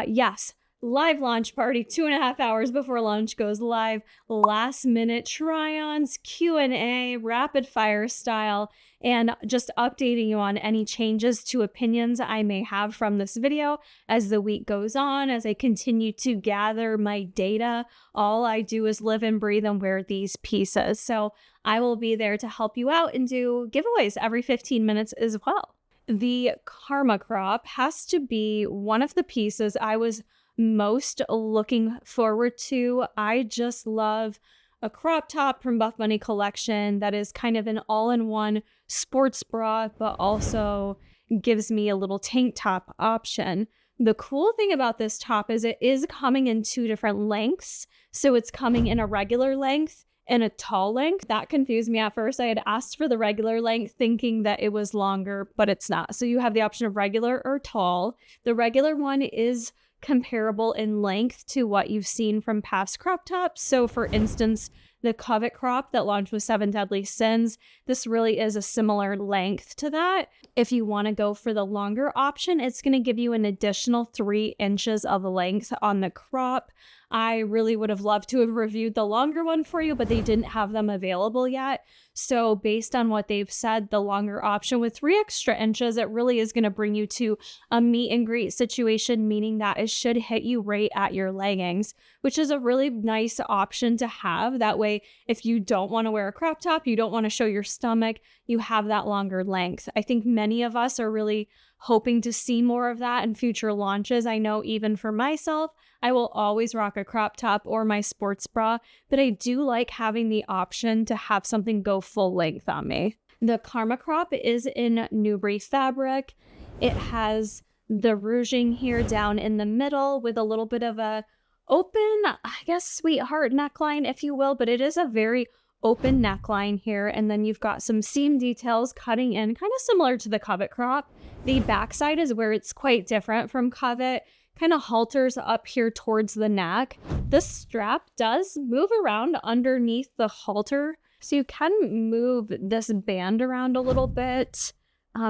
Yes, live launch party 2.5 hours before lunch goes live. Last minute try-ons, Q&A, rapid fire style, and just updating you on any changes to opinions I may have from this video as the week goes on, as I continue to gather my data. All I do is live and breathe and wear these pieces. So I will be there to help you out and do giveaways every 15 minutes as well. The Karma Crop has to be one of the pieces I was most looking forward to. I just love a crop top from Buffbunny Collection that is kind of an all-in-one sports bra, but also gives me a little tank top option. The cool thing about this top is it is coming in 2 different lengths. So it's coming in a regular length and a tall length. That confused me at first. I had asked for the regular length thinking that it was longer, but it's not. So you have the option of regular or tall. The regular one is comparable in length to what you've seen from past crop tops. So for instance, the Covet crop that launched with 7 Deadly Sins, this really is a similar length to that. If you want to go for the longer option, it's going to give you an additional 3 inches of length on the crop. I really would have loved to have reviewed the longer one for you, but they didn't have them available yet. So based on what they've said, the longer option with 3 extra inches, it really is going to bring you to a meet and greet situation, meaning that it should hit you right at your leggings, which is a really nice option to have. That way, if you don't want to wear a crop top, you don't want to show your stomach, you have that longer length. I think many of us are really hoping to see more of that in future launches. I know even for myself, I will always rock a crop top or my sports bra, but I do like having the option to have something go full length on me. The Karma crop is in Newbury fabric. It has the ruching here down in the middle with a little bit of a open, I guess, sweetheart neckline, if you will, but it is a very open neckline here. And then you've got some seam details cutting in, kind of similar to the Covet crop. The backside is where it's quite different from Covet, kind of halters up here towards the neck. This strap does move around underneath the halter, so you can move this band around a little bit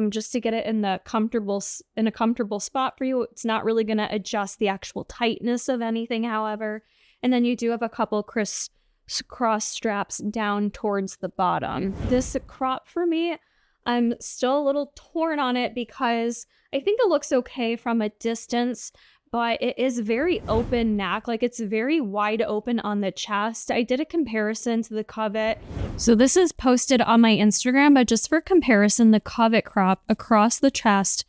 just to get it in a comfortable spot for you. It's not really going to adjust the actual tightness of anything, however. And then you do have a couple cross straps down towards the bottom. This crop for me, I'm still a little torn on it because I think it looks okay from a distance, but it is very open neck, like it's very wide open on the chest. I did a comparison to the Covet. So this is posted on my Instagram, but just for comparison, the Covet crop across the chest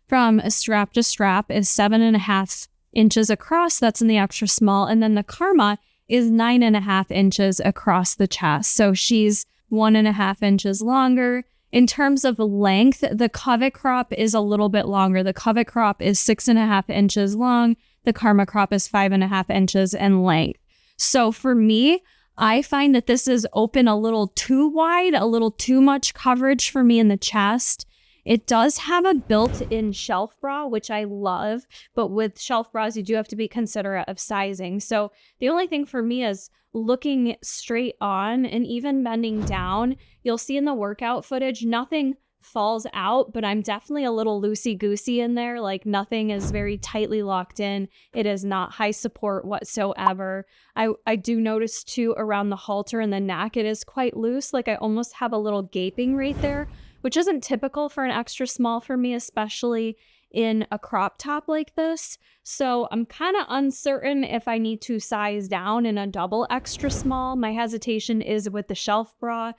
from strap to strap is 7.5 inches across. That's in the extra small. And then the Karma is 9.5 inches across the chest. So she's 1.5 inches longer. In terms of length, the Covet crop is a little bit longer. The Covet crop is 6.5 inches long. The Karma crop is 5.5 inches in length. So for me, I find that this is open a little too wide, a little too much coverage for me in the chest. It does have a built-in shelf bra, which I love, but with shelf bras, you do have to be considerate of sizing. So the only thing for me is looking straight on and even bending down. You'll see in the workout footage, nothing falls out, but I'm definitely a little loosey-goosey in there. Like nothing is very tightly locked in. It is not high support whatsoever. I do notice too around the halter and the neck, it is quite loose. Like I almost have a little gaping right there, which isn't typical for an extra small for me, especially in a crop top like this. So I'm kind of uncertain if I need to size down in a double extra small. My hesitation is with the shelf bra,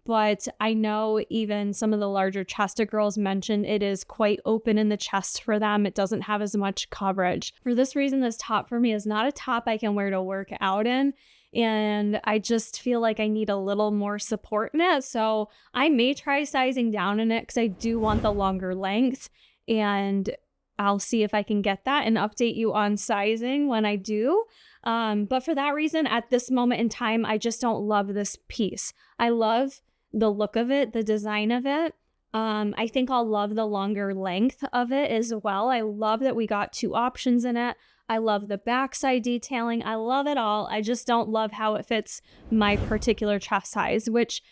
but I know even some of the larger chested girls mentioned it is quite open in the chest for them. It doesn't have as much coverage. For this reason, this top for me is not a top I can wear to work out in. And I just feel like I need a little more support in it. So I may try sizing down in it because I do want the longer length. And I'll see if I can get that and update you on sizing when I do. But for that reason, at this moment in time, I just don't love this piece. I love the look of it, the design of it. I think I'll love the longer length of it as well. I love that we got 2 options in it. I love the backside detailing. I love it all. I just don't love how it fits my particular chest size, which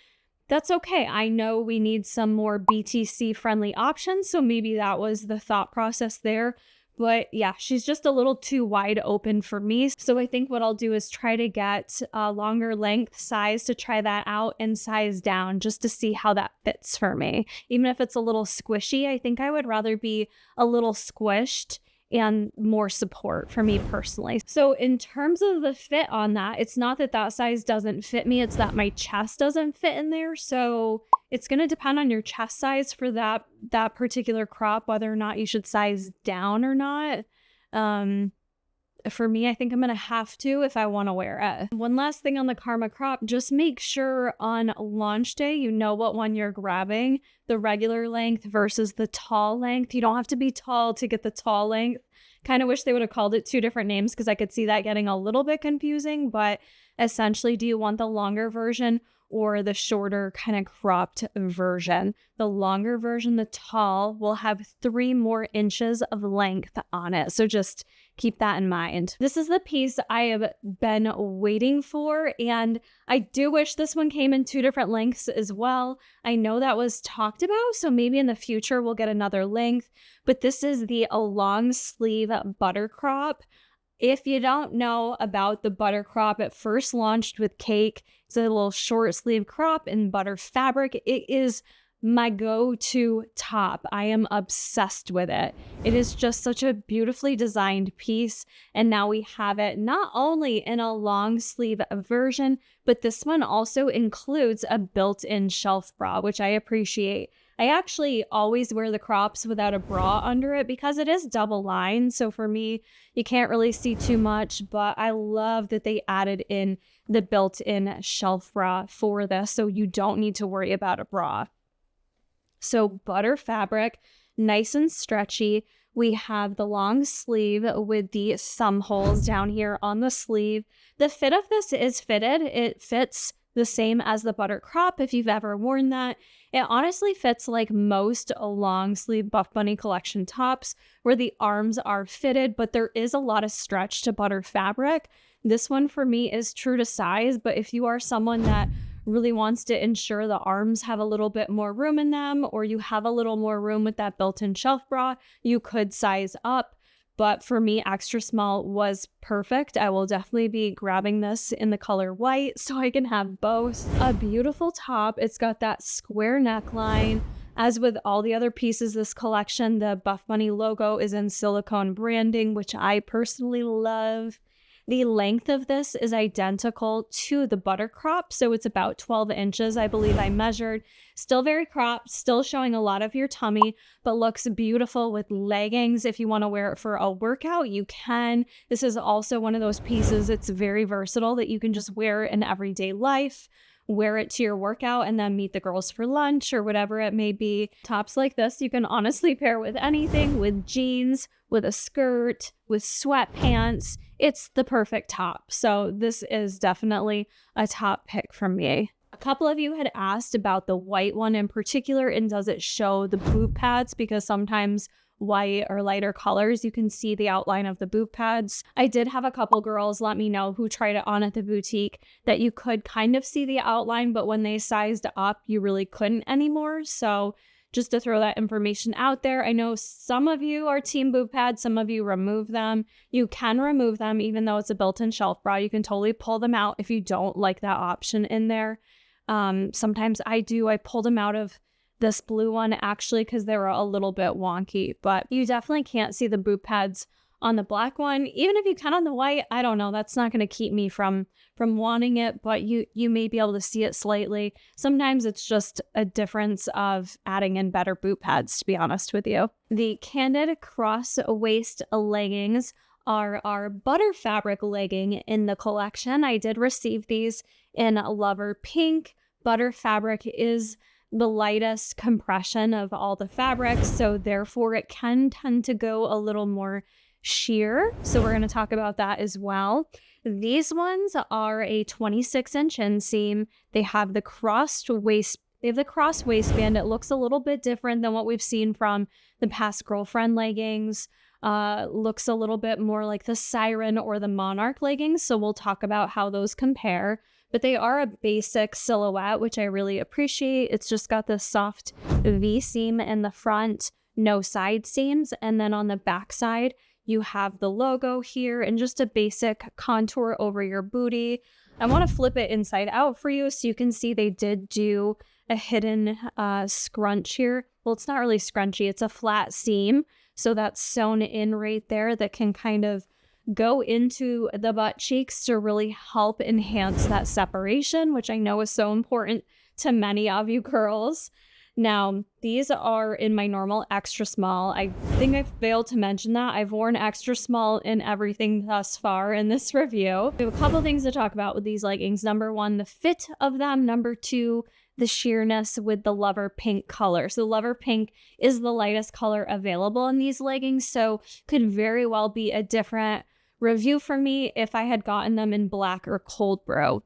that's okay. I know we need some more BTC friendly options. So maybe that was the thought process there. But yeah, she's just a little too wide open for me. So I think what I'll do is try to get a longer length size to try that out and size down just to see how that fits for me. Even if it's a little squishy, I think I would rather be a little squished and more support for me personally. So in terms of the fit on that, it's not that that size doesn't fit me, it's that my chest doesn't fit in there. So it's going to depend on your chest size for that particular crop, whether or not you should size down or not. For me, I think I'm going to have to if I want to wear it. One last thing on the Karma crop, just make sure on launch day, you know what one you're grabbing, the regular length versus the tall length. You don't have to be tall to get the tall length. Kind of wish they would have called it 2 different names because I could see that getting a little bit confusing, but essentially, do you want the longer version or the shorter kind of cropped version? The longer version, the tall, will have 3 more inches of length on it. So just keep that in mind. This is the piece I have been waiting for, and I do wish this one came in 2 different lengths as well. I know that was talked about, so maybe in the future we'll get another length, but this is the long sleeve butter crop. If you don't know about the butter crop, it first launched with cake. It's a little short sleeve crop in butter fabric. It is my go-to top. I am obsessed with it. It is just such a beautifully designed piece. And now we have it not only in a long sleeve version, but this one also includes a built-in shelf bra, which I appreciate. I actually always wear the crops without a bra under it because it is double lined. So for me, you can't really see too much, but I love that they added in the built-in shelf bra for this, so you don't need to worry about a bra. So butter fabric, nice and stretchy. We have the long sleeve with the thumb holes down here on the sleeve. The fit of this is fitted. It fits the same as the butter crop if you've ever worn that. It honestly fits like most long sleeve Buffbunny collection tops where the arms are fitted, but there is a lot of stretch to butter fabric. This one for me is true to size, but if you are someone that really wants to ensure the arms have a little bit more room in them, or you have a little more room with that built-in shelf bra, you could size up. But for me, extra small was perfect. I will definitely be grabbing this in the color white so I can have both. A beautiful top. It's got that square neckline. As with all the other pieces this collection, the Buffbunny logo is in silicone branding, which I personally love. The length of this is identical to the butter crop, so it's about 12 inches, I believe I measured. Still very cropped, still showing a lot of your tummy, but looks beautiful with leggings. If you want to wear it for a workout, you can. This is also one of those pieces, it's very versatile that you can just wear in everyday life. Wear it to your workout and then meet the girls for lunch or whatever it may be. Tops like this, you can honestly pair with anything, with jeans, with a skirt, with sweatpants. It's the perfect top. So this is definitely a top pick from me. A couple of you had asked about the white one in particular, and does it show the boob pads? Because sometimes white or lighter colors, you can see the outline of the boob pads. I did have a couple girls let me know who tried it on at the boutique that you could kind of see the outline, but when they sized up, you really couldn't anymore. So just to throw that information out there, I know some of you are team boob pads, some of you remove them. You can remove them even though it's a built-in shelf bra. You can totally pull them out if you don't like that option in there. Sometimes I do. I pulled them out of this blue one actually because they were a little bit wonky, but you definitely can't see the boob pads on the black one. Even if you can on the white, I don't know, that's not going to keep me from wanting it, but you may be able to see it slightly. Sometimes it's just a difference of adding in better boot pads, to be honest with you. The Candid cross waist leggings are our butter fabric legging in the collection. I did receive these in Lover Pink. Butter fabric is the lightest compression of all the fabrics, so therefore it can tend to go a little more sheer. So we're going to talk about that as well. These ones are a 26-inch inseam. They have the crossed waist. They have the cross waistband. It looks a little bit different than what we've seen from the past girlfriend leggings. Looks a little bit more like the Siren or the Monarch leggings. So we'll talk about how those compare. But they are a basic silhouette, which I really appreciate. It's just got this soft V seam in the front, no side seams. And then on the back side, you have the logo here and just a basic contour over your booty. I want to flip it inside out for you so you can see they did do a hidden scrunch here. Well, it's not really scrunchy, it's a flat seam. So that's sewn in right there that can kind of go into the butt cheeks to really help enhance that separation, which I know is so important to many of you girls. Now, these are in my normal extra small. I think I've failed to mention that. I've worn extra small in everything thus far in this review. We have a couple things to talk about with these leggings. Number one, the fit of them. Number two, the sheerness with the Lover Pink color. So Lover Pink is the lightest color available in these leggings, so could very well be a different review for me if I had gotten them in black or cold brew.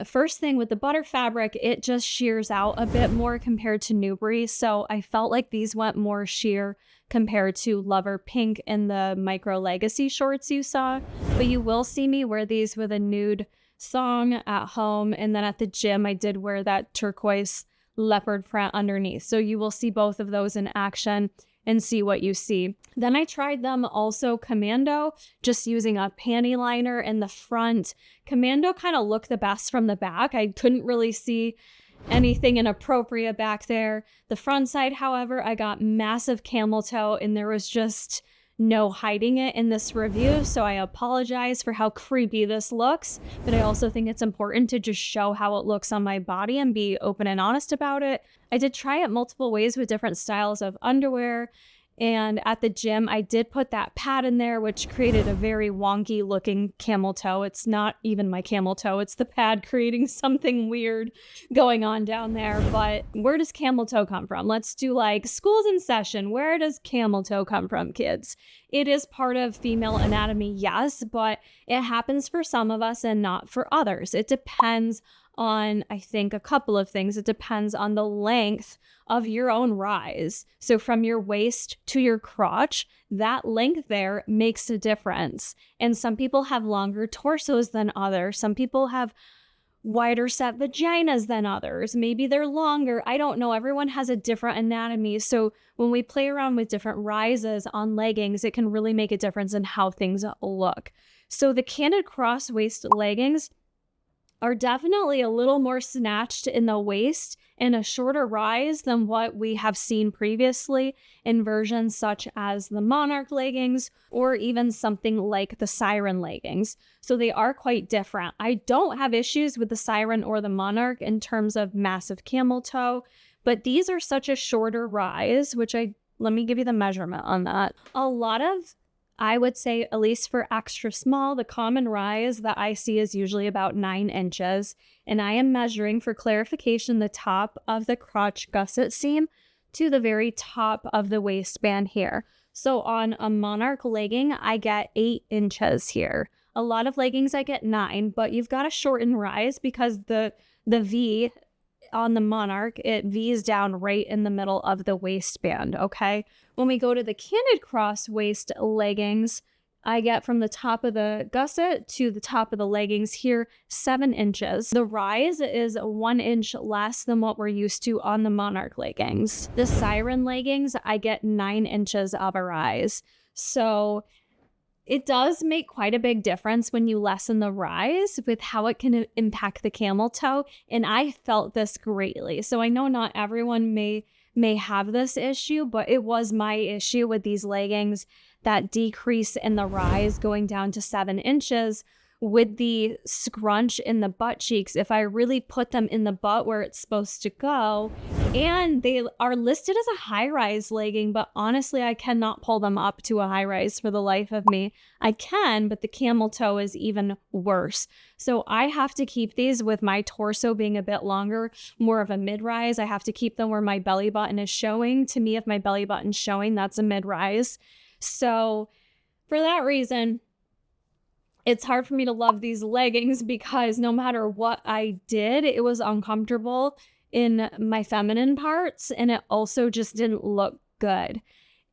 First thing with the butter fabric, it just shears out a bit more compared to Newbury. So I felt like these went more sheer compared to Lover Pink in the Micro Legacy shorts you saw. But you will see me wear these with a nude thong at home. And then at the gym, I did wear that turquoise leopard print underneath. So you will see both of those in action. and see what you see. Then I tried them also commando, just using a panty liner in the front. Commando kind of looked the best from the back. I couldn't really see anything inappropriate back there. The front side, however, I got massive camel toe, and there was just no hiding it in this review, so I apologize for how creepy this looks, but I also think it's important to just show how it looks on my body and be open and honest about it. I did try it multiple ways with different styles of underwear, and at the gym I did put that pad in there, which created a very wonky looking camel toe. It's not even my camel toe, it's the pad creating something weird going on down there. But where does camel toe come from? Let's do like school's in session. Where does camel toe come from, kids? It is part of female anatomy, yes, but it happens for some of us and not for others. It depends on, I think, a couple of things. It depends on the length of your own rise. So from your waist to your crotch, that length there makes a difference. And some people have longer torsos than others. Some people have wider set vaginas than others. Maybe they're longer. I don't know. Everyone has a different anatomy. So when we play around with different rises on leggings, it can really make a difference in how things look. So the Candid cross waist leggings are definitely a little more snatched in the waist and a shorter rise than what we have seen previously in versions such as the Monarch leggings or even something like the Siren leggings. So they are quite different. I don't have issues with the Siren or the Monarch in terms of massive camel toe, but these are such a shorter rise, let me give you the measurement on that. A lot of, I would say, at least for extra small, the common rise that I see is usually about 9 inches. And I am measuring, for clarification, the top of the crotch gusset seam to the very top of the waistband here. So on a Monarch legging, I get 8 inches here. A lot of leggings I get 9, but you've got to shorten rise because the V on the Monarch, it V's down right in the middle of the waistband, okay? When we go to the Candid cross waist leggings, I get from the top of the gusset to the top of the leggings here, 7 inches. The rise is 1 inch less than what we're used to on the Monarch leggings. The Siren leggings, I get 9 inches of a rise. So it does make quite a big difference when you lessen the rise with how it can impact the camel toe. And I felt this greatly. So I know not everyone may have this issue, but it was my issue with these leggings, that decrease in the rise going down to 7 inches with the scrunch in the butt cheeks. If I really put them in the butt where it's supposed to go, and they are listed as a high-rise legging, but honestly, I cannot pull them up to a high-rise for the life of me. I can, but the camel toe is even worse. So I have to keep these with my torso being a bit longer, more of a mid-rise. I have to keep them where my belly button is showing. To me, if my belly button's showing, that's a mid-rise. So for that reason, it's hard for me to love these leggings because no matter what I did, it was uncomfortable in my feminine parts, and it also just didn't look good.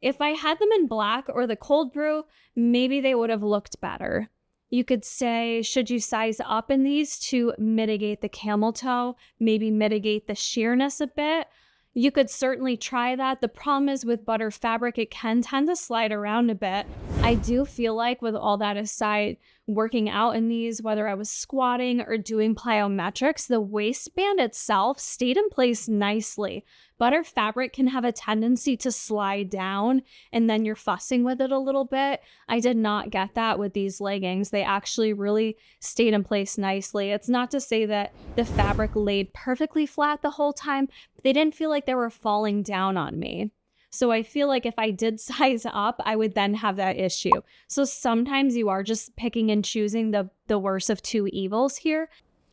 If I had them in black or the cold brew, maybe they would have looked better. You could say, should you size up in these to mitigate the camel toe, maybe mitigate the sheerness a bit? You could certainly try that. The problem is with butter fabric, it can tend to slide around a bit. I do feel like, with all that aside, working out in these, whether I was squatting or doing plyometrics, the waistband itself stayed in place nicely. Butter fabric can have a tendency to slide down and then you're fussing with it a little bit. I did not get that with these leggings. They actually really stayed in place nicely. It's not to say that the fabric laid perfectly flat the whole time, but they didn't feel like they were falling down on me. So I feel like if I did size up, I would then have that issue. So sometimes you are just picking and choosing the worst of two evils here.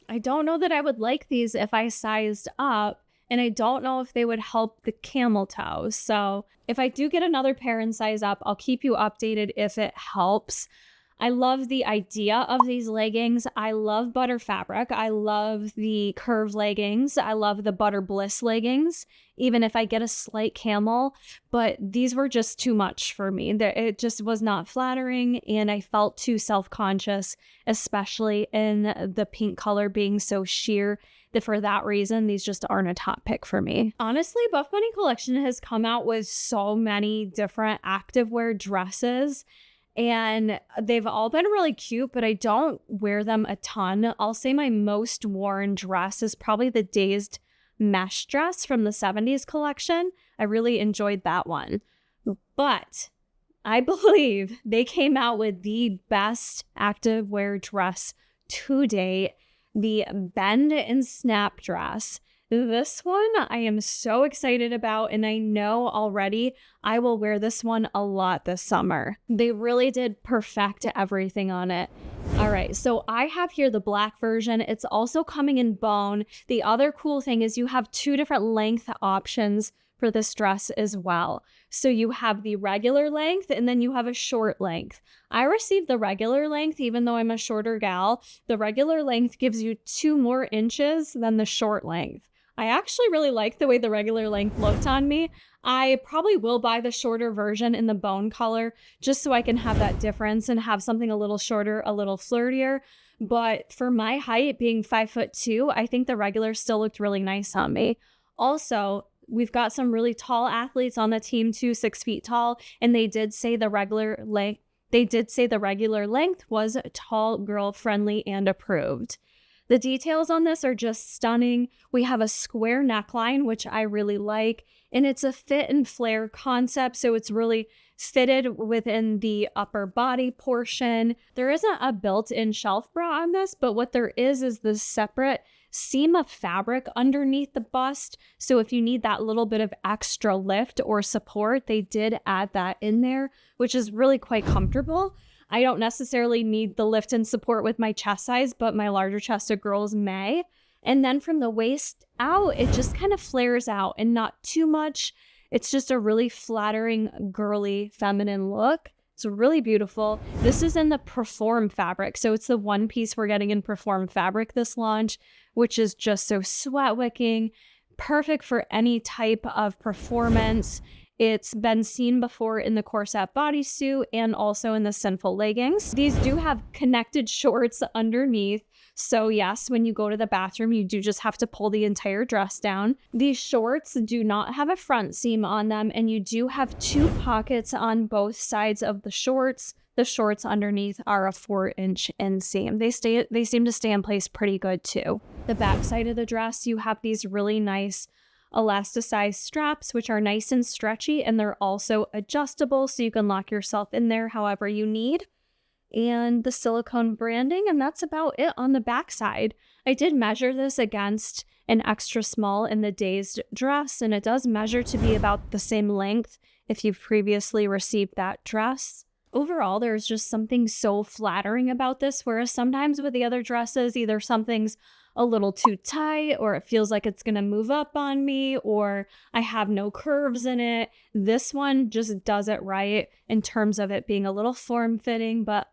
I don't know that I would like these if I sized up, and I don't know if they would help the camel toe. So if I do get another pair and size up, I'll keep you updated if it helps. I love the idea of these leggings. I love butter fabric. I love the curve leggings. I love the butter bliss leggings, even if I get a slight camel, but these were just too much for me. It just was not flattering, and I felt too self-conscious, especially in the pink color being so sheer, that for that reason, these just aren't a top pick for me. Honestly, Buffbunny collection has come out with so many different activewear dresses, and they've all been really cute, but I don't wear them a ton. I'll say my most worn dress is probably the Dazed mesh dress from the 70s collection. I really enjoyed that one. But I believe they came out with the best activewear dress to date, the Bend and Snap dress. This one I am so excited about, and I know already I will wear this one a lot this summer. They really did perfect everything on it. All right, so I have here the black version. It's also coming in bone. The other cool thing is you have two different length options for this dress as well. So you have the regular length and then you have a short length. I received the regular length even though I'm a shorter gal. The regular length gives you 2 more inches than the short length. I actually really like the way the regular length looked on me. I probably will buy the shorter version in the bone color just so I can have that difference and have something a little shorter, a little flirtier. But for my height, being 5'2", I think the regular still looked really nice on me. Also, we've got some really tall athletes on the team too, 6 feet tall, and they did say the regular length. They did say the regular length was tall, girl friendly, and approved. The details on this are just stunning. We have a square neckline, which I really like, and it's a fit and flare concept, so it's really fitted within the upper body portion. There isn't a built-in shelf bra on this, but what there is this separate seam of fabric underneath the bust. So if you need that little bit of extra lift or support, they did add that in there, which is really quite comfortable. I don't necessarily need the lift and support with my chest size, but my larger chested girls may. And then from the waist out, it just kind of flares out and not too much. It's just a really flattering, girly, feminine look. It's really beautiful. This is in the Perform fabric. So it's the one piece we're getting in Perform fabric this launch, which is just so sweat wicking, perfect for any type of performance. It's been seen before in the corset bodysuit and also in the Sinful leggings. These do have connected shorts underneath. So yes, when you go to the bathroom, you do just have to pull the entire dress down. These shorts do not have a front seam on them, and you do have 2 pockets on both sides of the shorts. The shorts underneath are a 4-inch inseam. They seem to stay in place pretty good too. The back side of the dress, you have these really nice elasticized straps, which are nice and stretchy, and they're also adjustable, so you can lock yourself in there however you need. And the silicone branding, and that's about it on the back side. I did measure this against an extra small in the Dazed dress, and it does measure to be about the same length if you've previously received that dress. Overall, there's just something so flattering about this, whereas sometimes with the other dresses, either something's a little too tight, or it feels like it's gonna move up on me, or I have no curves in it. This one just does it right in terms of it being a little form-fitting, but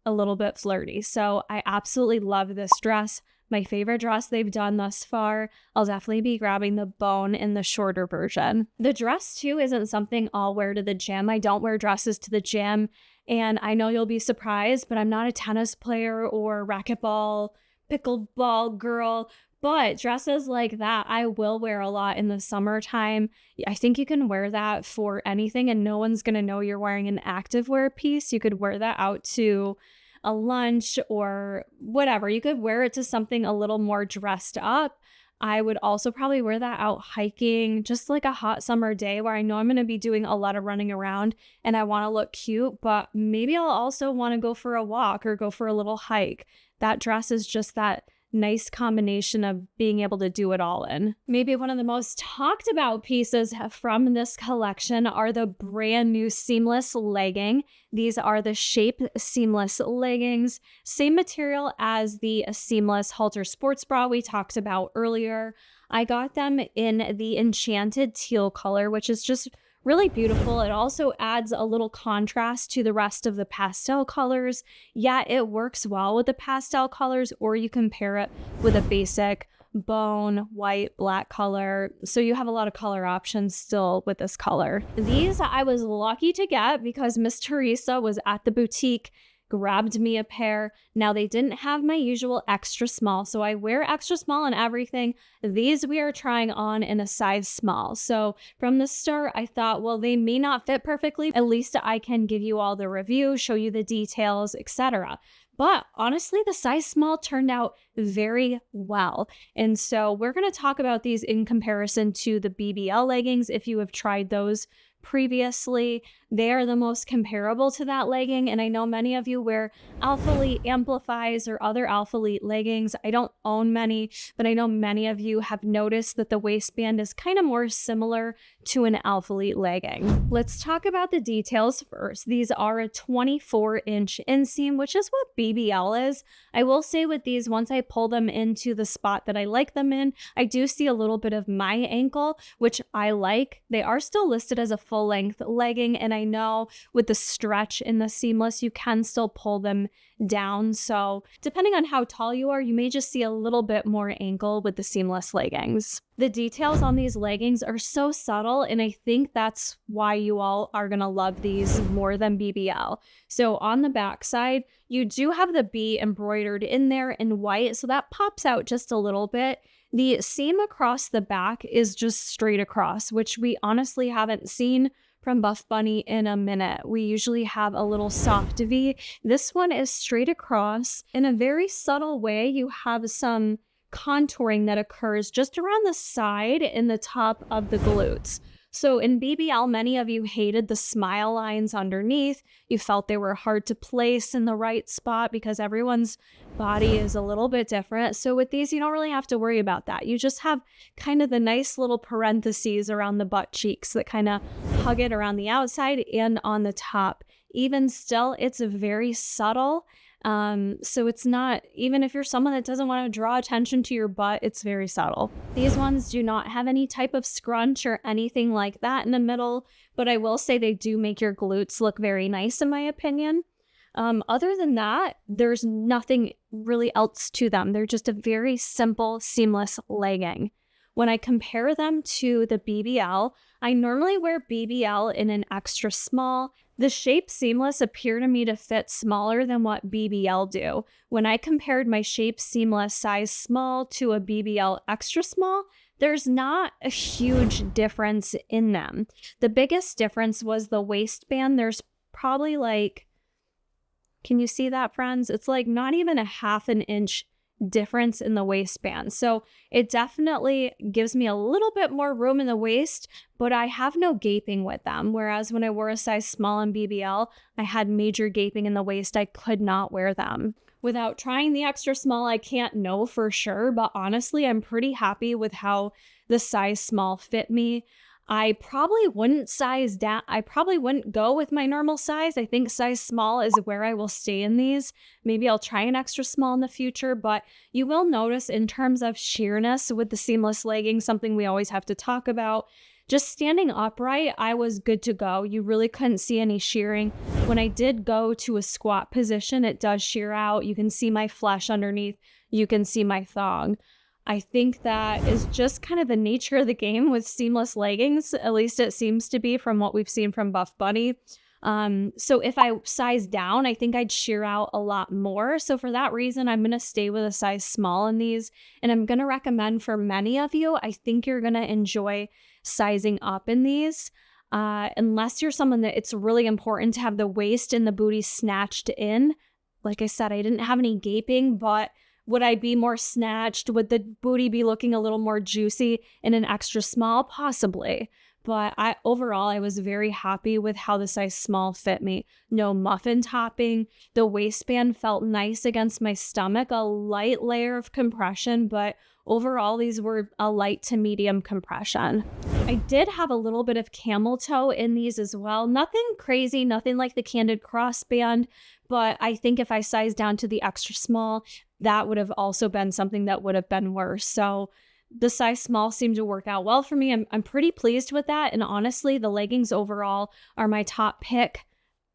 a little bit flirty. So I absolutely love this dress. My favorite dress they've done thus far. I'll definitely be grabbing the bone in the shorter version. The dress too isn't something I'll wear to the gym. I don't wear dresses to the gym, and I know you'll be surprised, but I'm not a tennis player or racquetball, pickleball girl, but dresses like that I will wear a lot in the summertime. I think you can wear that for anything and no one's gonna know you're wearing an activewear piece. You could wear that out to a lunch or whatever. You could wear it to something a little more dressed up. I would also probably wear that out hiking, just like a hot summer day where I know I'm going to be doing a lot of running around and I want to look cute, but maybe I'll also want to go for a walk or go for a little hike. That dress is just that nice combination of being able to do it all in. Maybe one of the most talked about pieces from this collection are the brand new seamless legging. These are the Shape seamless leggings, same material as the seamless Halter sports bra we talked about earlier. I got them in the Enchanted teal color, which is just Really beautiful. It also adds a little contrast to the rest of the pastel colors. Yeah, it works well with the pastel colors, or you can pair it with a basic bone, white, black color. So you have a lot of color options still with this color. These I was lucky to get because Miss Teresa was at the boutique, grabbed me a pair. Now they didn't have my usual extra small, so I wear extra small and everything. These we are trying on in a size small. So from the start, I thought, well, they may not fit perfectly. At least I can give you all the review, show you the details, etc. But honestly, the size small turned out very well. And so we're going to talk about these in comparison to the BBL leggings. If you have tried those previously, they are the most comparable to that legging. And I know many of you wear Alphalete Amplifies or other Alphalete leggings. I don't own many, but I know many of you have noticed that the waistband is kind of more similar to an Alphalete legging. Let's talk about the details first. These are a 24-inch inseam, which is what BBL is. I will say with these, once I pull them into the spot that I like them in, I do see a little bit of my ankle, which I like. They are still listed as a full-length legging, and I know with the stretch in the seamless, you can still pull them down. So depending on how tall you are, you may just see a little bit more ankle with the seamless leggings. The details on these leggings are so subtle, and I think that's why you all are going to love these more than BBL. So on the back side, you do have the B embroidered in there in white, so that pops out just a little bit. The seam across the back is just straight across, which we honestly haven't seen from Buffbunny in a minute. We usually have a little soft V. This one is straight across. In a very subtle way, you have some contouring that occurs just around the side in the top of the glutes. So in BBL, many of you hated the smile lines underneath. You felt they were hard to place in the right spot because everyone's body is a little bit different. So with these, you don't really have to worry about that. You just have kind of the nice little parentheses around the butt cheeks that kind of hug it around the outside and on the top. Even still, it's very subtle. So it's not, even if you're someone that doesn't want to draw attention to your butt, it's very subtle. These ones do not have any type of scrunch or anything like that in the middle, but I will say they do make your glutes look very nice in my opinion. Other than that, there's nothing really else to them. They're just a very simple, seamless legging. When I compare them to the BBL, I normally wear BBL in an extra small. The shape seamless appear to me to fit smaller than what BBL do. When I compared my shape seamless size small to a BBL extra small, there's not a huge difference in them. The biggest difference was the waistband. There's probably like, can you see that, friends? It's like not even a half an inch difference in the waistband. So it definitely gives me a little bit more room in the waist, but I have no gaping with them. Whereas when I wore a size small in BBL, I had major gaping in the waist. I could not wear them. Without trying the extra small, I can't know for sure, but honestly, I'm pretty happy with how the size small fit me. I probably wouldn't size down. I probably wouldn't go with my normal size. I think size small is where I will stay in these. Maybe I'll try an extra small in the future, but you will notice in terms of sheerness with the seamless leggings, something we always have to talk about. Just standing upright, I was good to go. You really couldn't see any shearing. When I did go to a squat position, it does shear out. You can see my flesh underneath. You can see my thong. I think that is just kind of the nature of the game with seamless leggings. At least it seems to be from what we've seen from Buffbunny. So if I size down, I think I'd shear out a lot more. So for that reason, I'm going to stay with a size small in these. And I'm going to recommend for many of you, I think you're going to enjoy sizing up in these. Unless you're someone that it's really important to have the waist and the booty snatched in. Like I said, I didn't have any gaping, but would I be more snatched? Would the booty be looking a little more juicy in an extra small? Possibly. But overall, I was very happy with how the size small fit me. No muffin topping. The waistband felt nice against my stomach. A light layer of compression, but overall, these were a light to medium compression. I did have a little bit of camel toe in these as well. Nothing crazy, nothing like the Candid crossband, but I think if I sized down to the extra small, that would have also been something that would have been worse. So the size small seemed to work out well for me. I'm pretty pleased with that. And honestly, the leggings overall are my top pick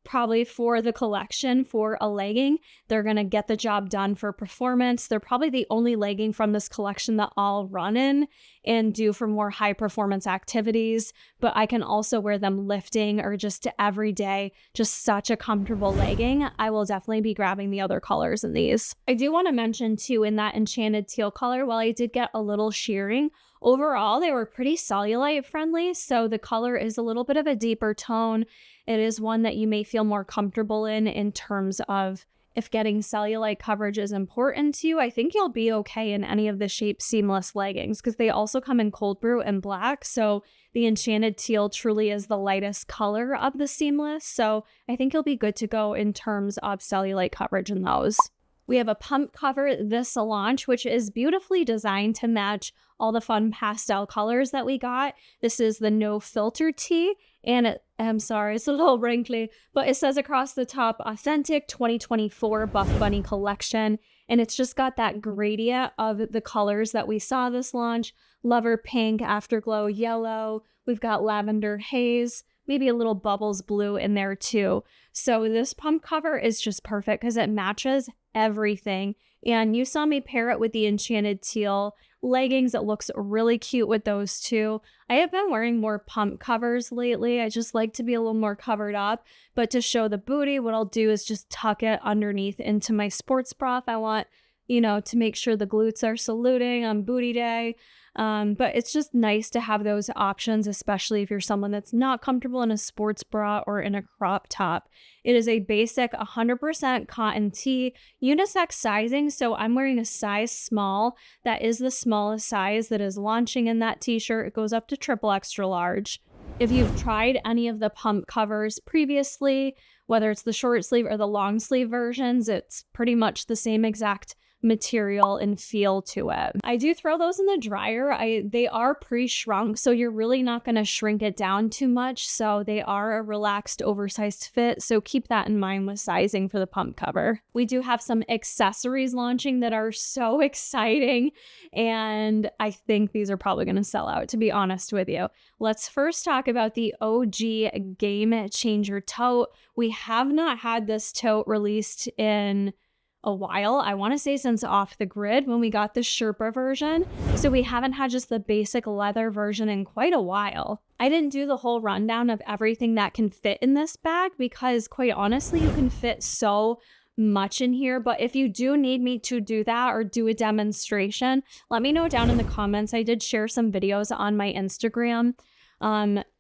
probably for the collection for a legging. They're going to get the job done for performance. They're probably the only legging from this collection that I'll run in and do for more high performance activities, but I can also wear them lifting or just every day. Just such a comfortable legging. I will definitely be grabbing the other colors in these. I do want to mention too, in that Enchanted teal color, while I did get a little shearing, overall they were pretty cellulite friendly. So the color is a little bit of a deeper tone. It is one that you may feel more comfortable in terms of if getting cellulite coverage is important to you. I think you'll be okay in any of the Shape seamless leggings because they also come in cold brew and black. So the Enchanted teal truly is the lightest color of the seamless. So I think you'll be good to go in terms of cellulite coverage in those. We have a pump cover this launch, which is beautifully designed to match all the fun pastel colors that we got. This is the No Filter tee, and I'm sorry, it's a little wrinkly, but it says across the top, Authentic 2024 Buffbunny Collection, and it's just got that gradient of the colors that we saw this launch. Lover Pink, Afterglow Yellow, we've got Lavender Haze, maybe a little Bubbles Blue in there too. So this pump cover is just perfect because it matches everything. And you saw me pair it with the Enchanted teal leggings. It looks really cute with those two. I have been wearing more pump covers lately. I just like to be a little more covered up, but to show the booty, what I'll do is just tuck it underneath into my sports bra if I want, to make sure the glutes are saluting on booty day. But it's just nice to have those options, especially if you're someone that's not comfortable in a sports bra or in a crop top. It is a basic 100% cotton tee, unisex sizing. So I'm wearing a size small. That is the smallest size that is launching in that t-shirt. It goes up to triple extra large. If you've tried any of the pump covers previously, whether it's the short sleeve or the long sleeve versions, it's pretty much the same exact material and feel to it. I do throw those in the dryer. They are pre-shrunk, so you're really not going to shrink it down too much. So they are a relaxed, oversized fit. So keep that in mind with sizing for the pump cover. We do have some accessories launching that are so exciting, and I think these are probably going to sell out, to be honest with you. Let's first talk about the OG Game Changer tote. We have not had this tote released in a while. I want to say since Off the Grid when we got the Sherpa version. So we haven't had just the basic leather version in quite a while. I didn't do the whole rundown of everything that can fit in this bag because quite honestly, you can fit so much in here. But if you do need me to do that or do a demonstration, let me know down in the comments. I did share some videos on my Instagram.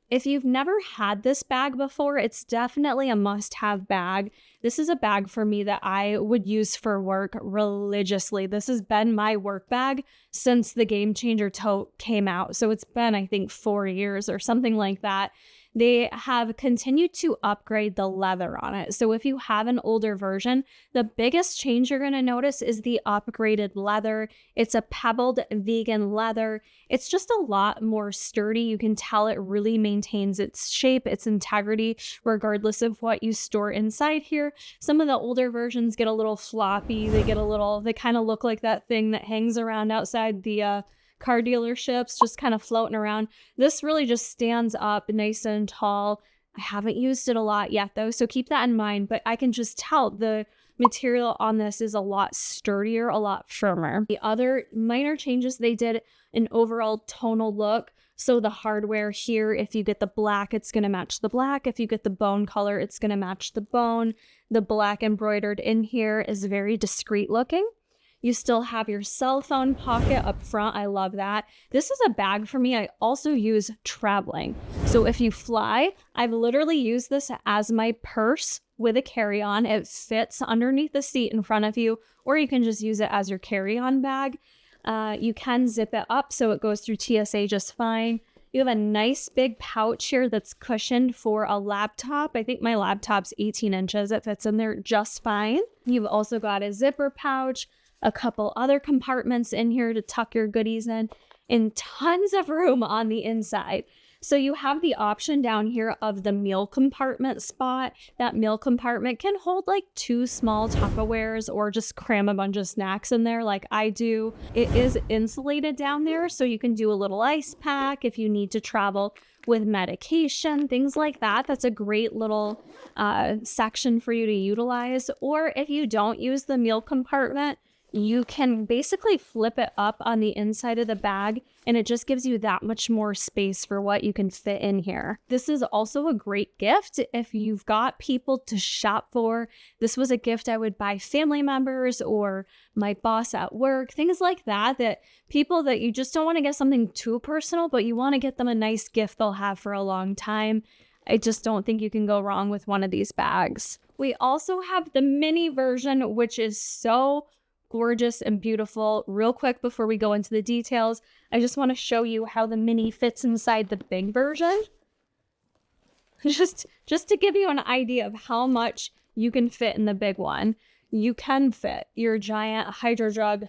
If you've never had this bag before, it's definitely a must-have bag. This is a bag for me that I would use for work religiously. This has been my work bag since the Game Changer tote came out. So it's been, I think, 4 years or something like that. They have continued to upgrade the leather on it. So if you have an older version, the biggest change you're going to notice is the upgraded leather. It's a pebbled vegan leather. It's just a lot more sturdy. You can tell it really maintains its shape, its integrity, regardless of what you store inside here. Some of the older versions get a little floppy. They kind of look like that thing that hangs around outside the car dealerships, just kind of floating around. This really just stands up nice and tall. I haven't used it a lot yet though, so keep that in mind, but I can just tell the material on this is a lot sturdier, a lot firmer. The other minor changes they did, an overall tonal look. So the hardware here, if you get the black, it's going to match the black. If you get the bone color, it's going to match the bone. The black embroidered in here is very discreet looking. You still have your cell phone pocket up front. I love that. This is a bag for me I also use traveling. So if you fly, I've literally used this as my purse with a carry-on. It fits underneath the seat in front of you, or you can just use it as your carry-on bag. You can zip it up so it goes through TSA just fine. You have a nice big pouch here that's cushioned for a laptop. I think my laptop's 18 inches. It fits in there just fine. You've also got a zipper pouch, a couple other compartments in here to tuck your goodies in, and tons of room on the inside. So you have the option down here of the meal compartment spot. That meal compartment can hold like 2 small Tupperwares or just cram a bunch of snacks in there like I do. It is insulated down there, so you can do a little ice pack if you need to travel with medication, things like that. That's a great little section for you to utilize. Or if you don't use the meal compartment, you can basically flip it up on the inside of the bag, and it just gives you that much more space for what you can fit in here. This is also a great gift if you've got people to shop for. This was a gift I would buy family members or my boss at work, things like that, that people that you just don't want to get something too personal, but you want to get them a nice gift they'll have for a long time. I just don't think you can go wrong with one of these bags. We also have the mini version, which is so gorgeous and beautiful. Real quick before we go into the details, I just want to show you how the mini fits inside the big version. Just to give you an idea of how much you can fit in the big one. You can fit your giant Hydro Jug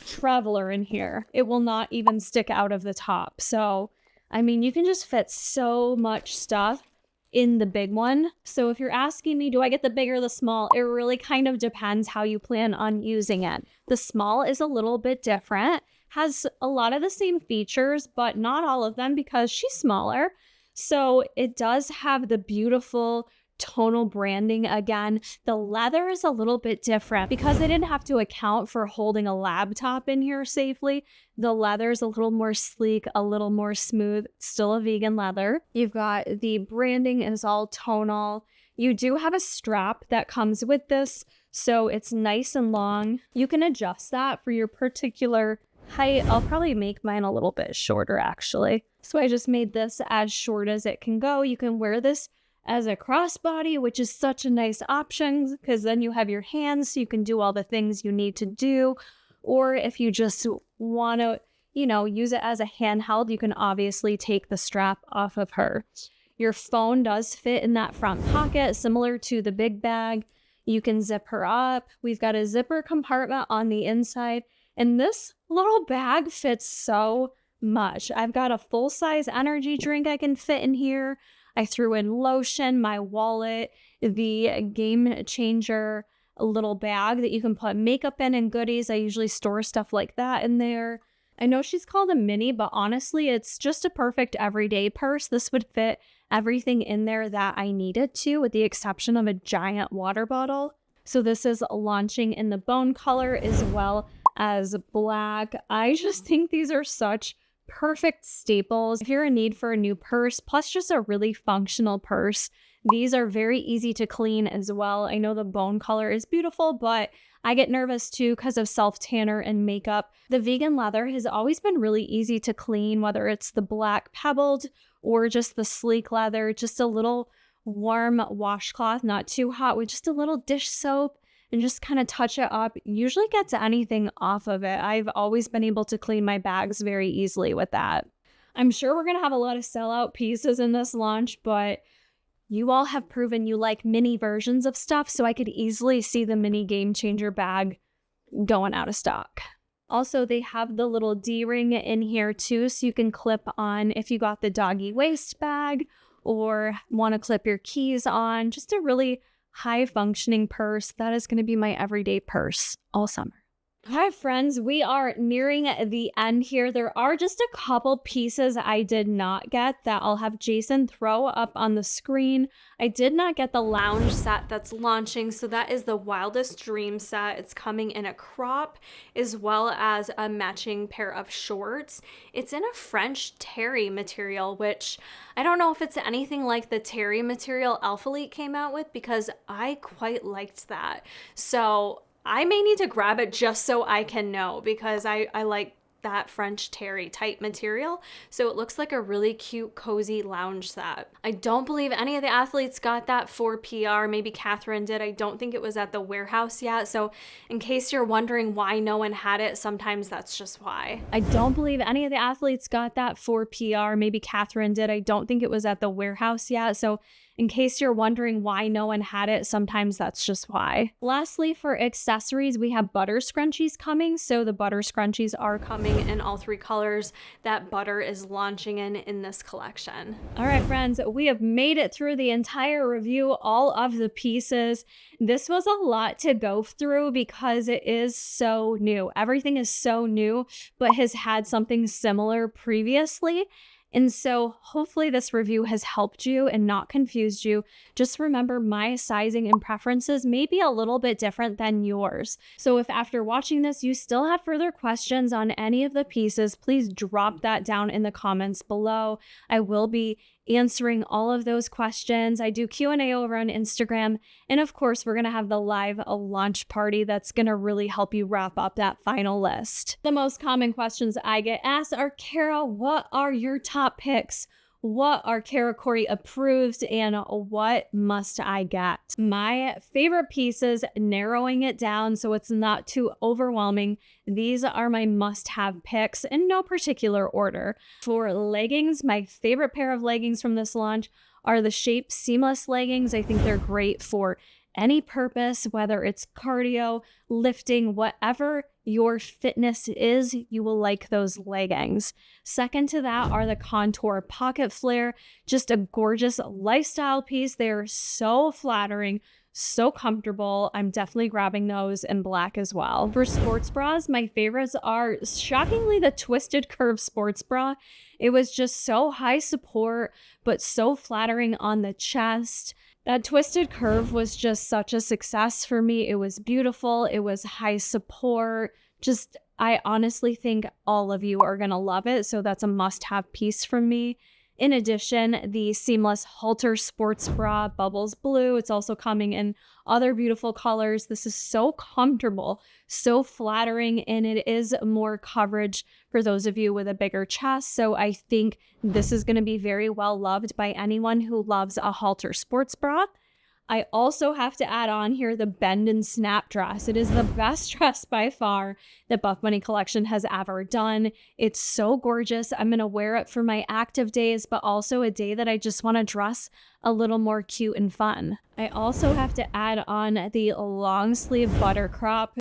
Traveler in here. It will not even stick out of the top. So, I mean, you can just fit so much stuff in the big one. So if you're asking me, do I get the big or the small? It really kind of depends how you plan on using it. The small is a little bit different, has a lot of the same features, but not all of them because she's smaller. So it does have the beautiful tonal branding again. The leather is a little bit different because they didn't have to account for holding a laptop in here safely. The leather is a little more sleek, a little more smooth, still a vegan leather. You've got the branding is all tonal. You do have a strap that comes with this, so it's nice and long. You can adjust that for your particular height. I'll probably make mine a little bit shorter actually. So I just made this as short as it can go. You can wear this as a crossbody, which is such a nice option because then you have your hands so you can do all the things you need to do. Or if you just want to, use it as a handheld, you can obviously take the strap off of her. Your phone does fit in that front pocket, similar to the big bag. You can zip her up. We've got a zipper compartment on the inside, and this little bag fits so much. I've got a full-size energy drink I can fit in here. I threw in lotion, my wallet, the Game Changer little bag that you can put makeup in and goodies. I usually store stuff like that in there. I know she's called a mini, but honestly, it's just a perfect everyday purse. This would fit everything in there that I needed to, with the exception of a giant water bottle. So this is launching in the bone color as well as black. I just think these are such perfect staples if you're in need for a new purse, plus just a really functional purse. These are very easy to clean as well. I know the bone color is beautiful, but I get nervous too because of self-tanner and makeup. The vegan leather has always been really easy to clean, whether it's the black pebbled or just the sleek leather. Just a little warm washcloth, not too hot, with just a little dish soap and just kind of touch it up. Usually gets anything off of it. I've always been able to clean my bags very easily with that. I'm sure we're going to have a lot of sellout pieces in this launch, but you all have proven you like mini versions of stuff, so I could easily see the mini Game Changer bag going out of stock. Also, they have the little D-ring in here too, so you can clip on if you got the doggy waist bag or want to clip your keys on. Just a really high functioning purse. That is going to be my everyday purse all summer. Hi friends, we are nearing the end here. There are just a couple pieces I did not get that I'll have Jason throw up on the screen. I did not get the lounge set that's launching, so that is the Wildest Dream set. It's coming in a crop as well as a matching pair of shorts. It's in a French terry material, which I don't know if it's anything like the terry material Alpha Elite came out with, because I quite liked that. So I may need to grab it just so I can know, because I like that French terry type material. So it looks like a really cute, cozy lounge set. I don't believe any of the athletes got that for PR. Maybe Catherine did. I don't think it was at the warehouse yet. So in case you're wondering why no one had it, sometimes that's just why. I don't believe any of the athletes got that for PR. Maybe Catherine did. I don't think it was at the warehouse yet. So In case you're wondering why no one had it, sometimes that's just why. Lastly, for accessories, we have butter scrunchies coming. So the butter scrunchies are coming in all 3 colors that Butter is launching in this collection. All right, friends, we have made it through the entire review, all of the pieces. This was a lot to go through because it is so new. Everything is so new, but has had something similar previously. And so hopefully this review has helped you and not confused you. Just remember, my sizing and preferences may be a little bit different than yours. So if after watching this, you still have further questions on any of the pieces, please drop that down in the comments below. I will be answering all of those questions. I do Q&A over on Instagram. And of course, we're going to have the live launch party that's going to really help you wrap up that final list. The most common questions I get asked are, Kara, what are your top picks? What are Kara approved and what must I get? My favorite pieces, narrowing it down so it's not too overwhelming. These are my must-have picks in no particular order. For leggings, my favorite pair of leggings from this launch are the Shape Seamless leggings. I think they're great for any purpose, whether it's cardio, lifting, whatever your fitness is, you will like those leggings. Second to that are the Contour Pocket Flare, just a gorgeous lifestyle piece. They're so flattering, so comfortable. I'm definitely grabbing those in black as well. For sports bras, my favorites are shockingly the Twisted Curve sports bra. It was just so high support, but so flattering on the chest. That Twisted Curve was just such a success for me. It was beautiful. It was high support. Just, I honestly think all of you are going to love it. So that's a must-have piece from me. In addition, the Seamless Halter Sports Bra Bubbles Blue. It's also coming in other beautiful colors. This is so comfortable, so flattering, and it is more coverage for those of you with a bigger chest. So I think this is going to be very well loved by anyone who loves a halter sports bra. I also have to add on here the Bend and Snap dress. It is the best dress by far that Buffbunny collection has ever done. It's so gorgeous. I'm going to wear it for my active days, but also a day that I just want to dress a little more cute and fun. I also have to add on the long sleeve Buttercup.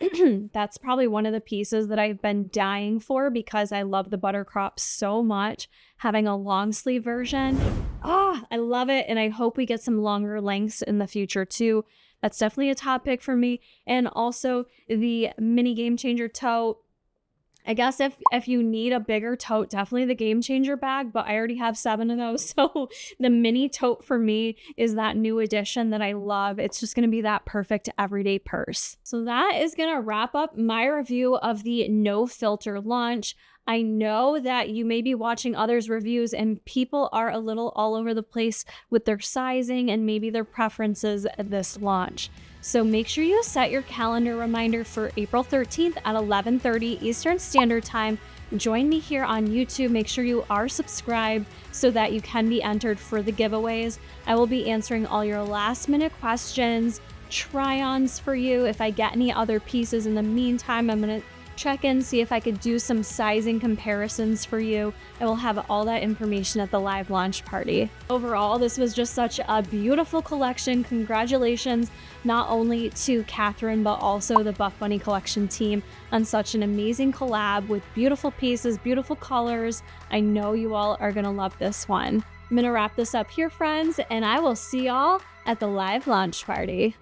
That's probably one of the pieces that I've been dying for because I love the Buttercup so much. Having a long sleeve version, I love it, and I hope we get some longer lengths in the future too. That's definitely a top pick for me. And also the mini Game Changer tote. I guess if you need a bigger tote, definitely the Game Changer bag, but I already have 7 of those. So the mini tote for me is that new addition that I love. It's just going to be that perfect everyday purse. So that is going to wrap up my review of the No Filter launch. I know that you may be watching others' reviews and people are a little all over the place with their sizing and maybe their preferences at this launch. So make sure you set your calendar reminder for April 13th at 11:30 Eastern Standard Time. Join me here on YouTube. Make sure you are subscribed so that you can be entered for the giveaways. I will be answering all your last minute questions, try-ons for you. If I get any other pieces in the meantime, I'm going to check in, see if I could do some sizing comparisons for you. I will have all that information at the live launch party. Overall, this was just such a beautiful collection. Congratulations not only to Catherine, but also the Buffbunny collection team on such an amazing collab with beautiful pieces, beautiful colors. I know you all are gonna love this one. I'm gonna wrap this up here, friends, and I will see y'all at the live launch party.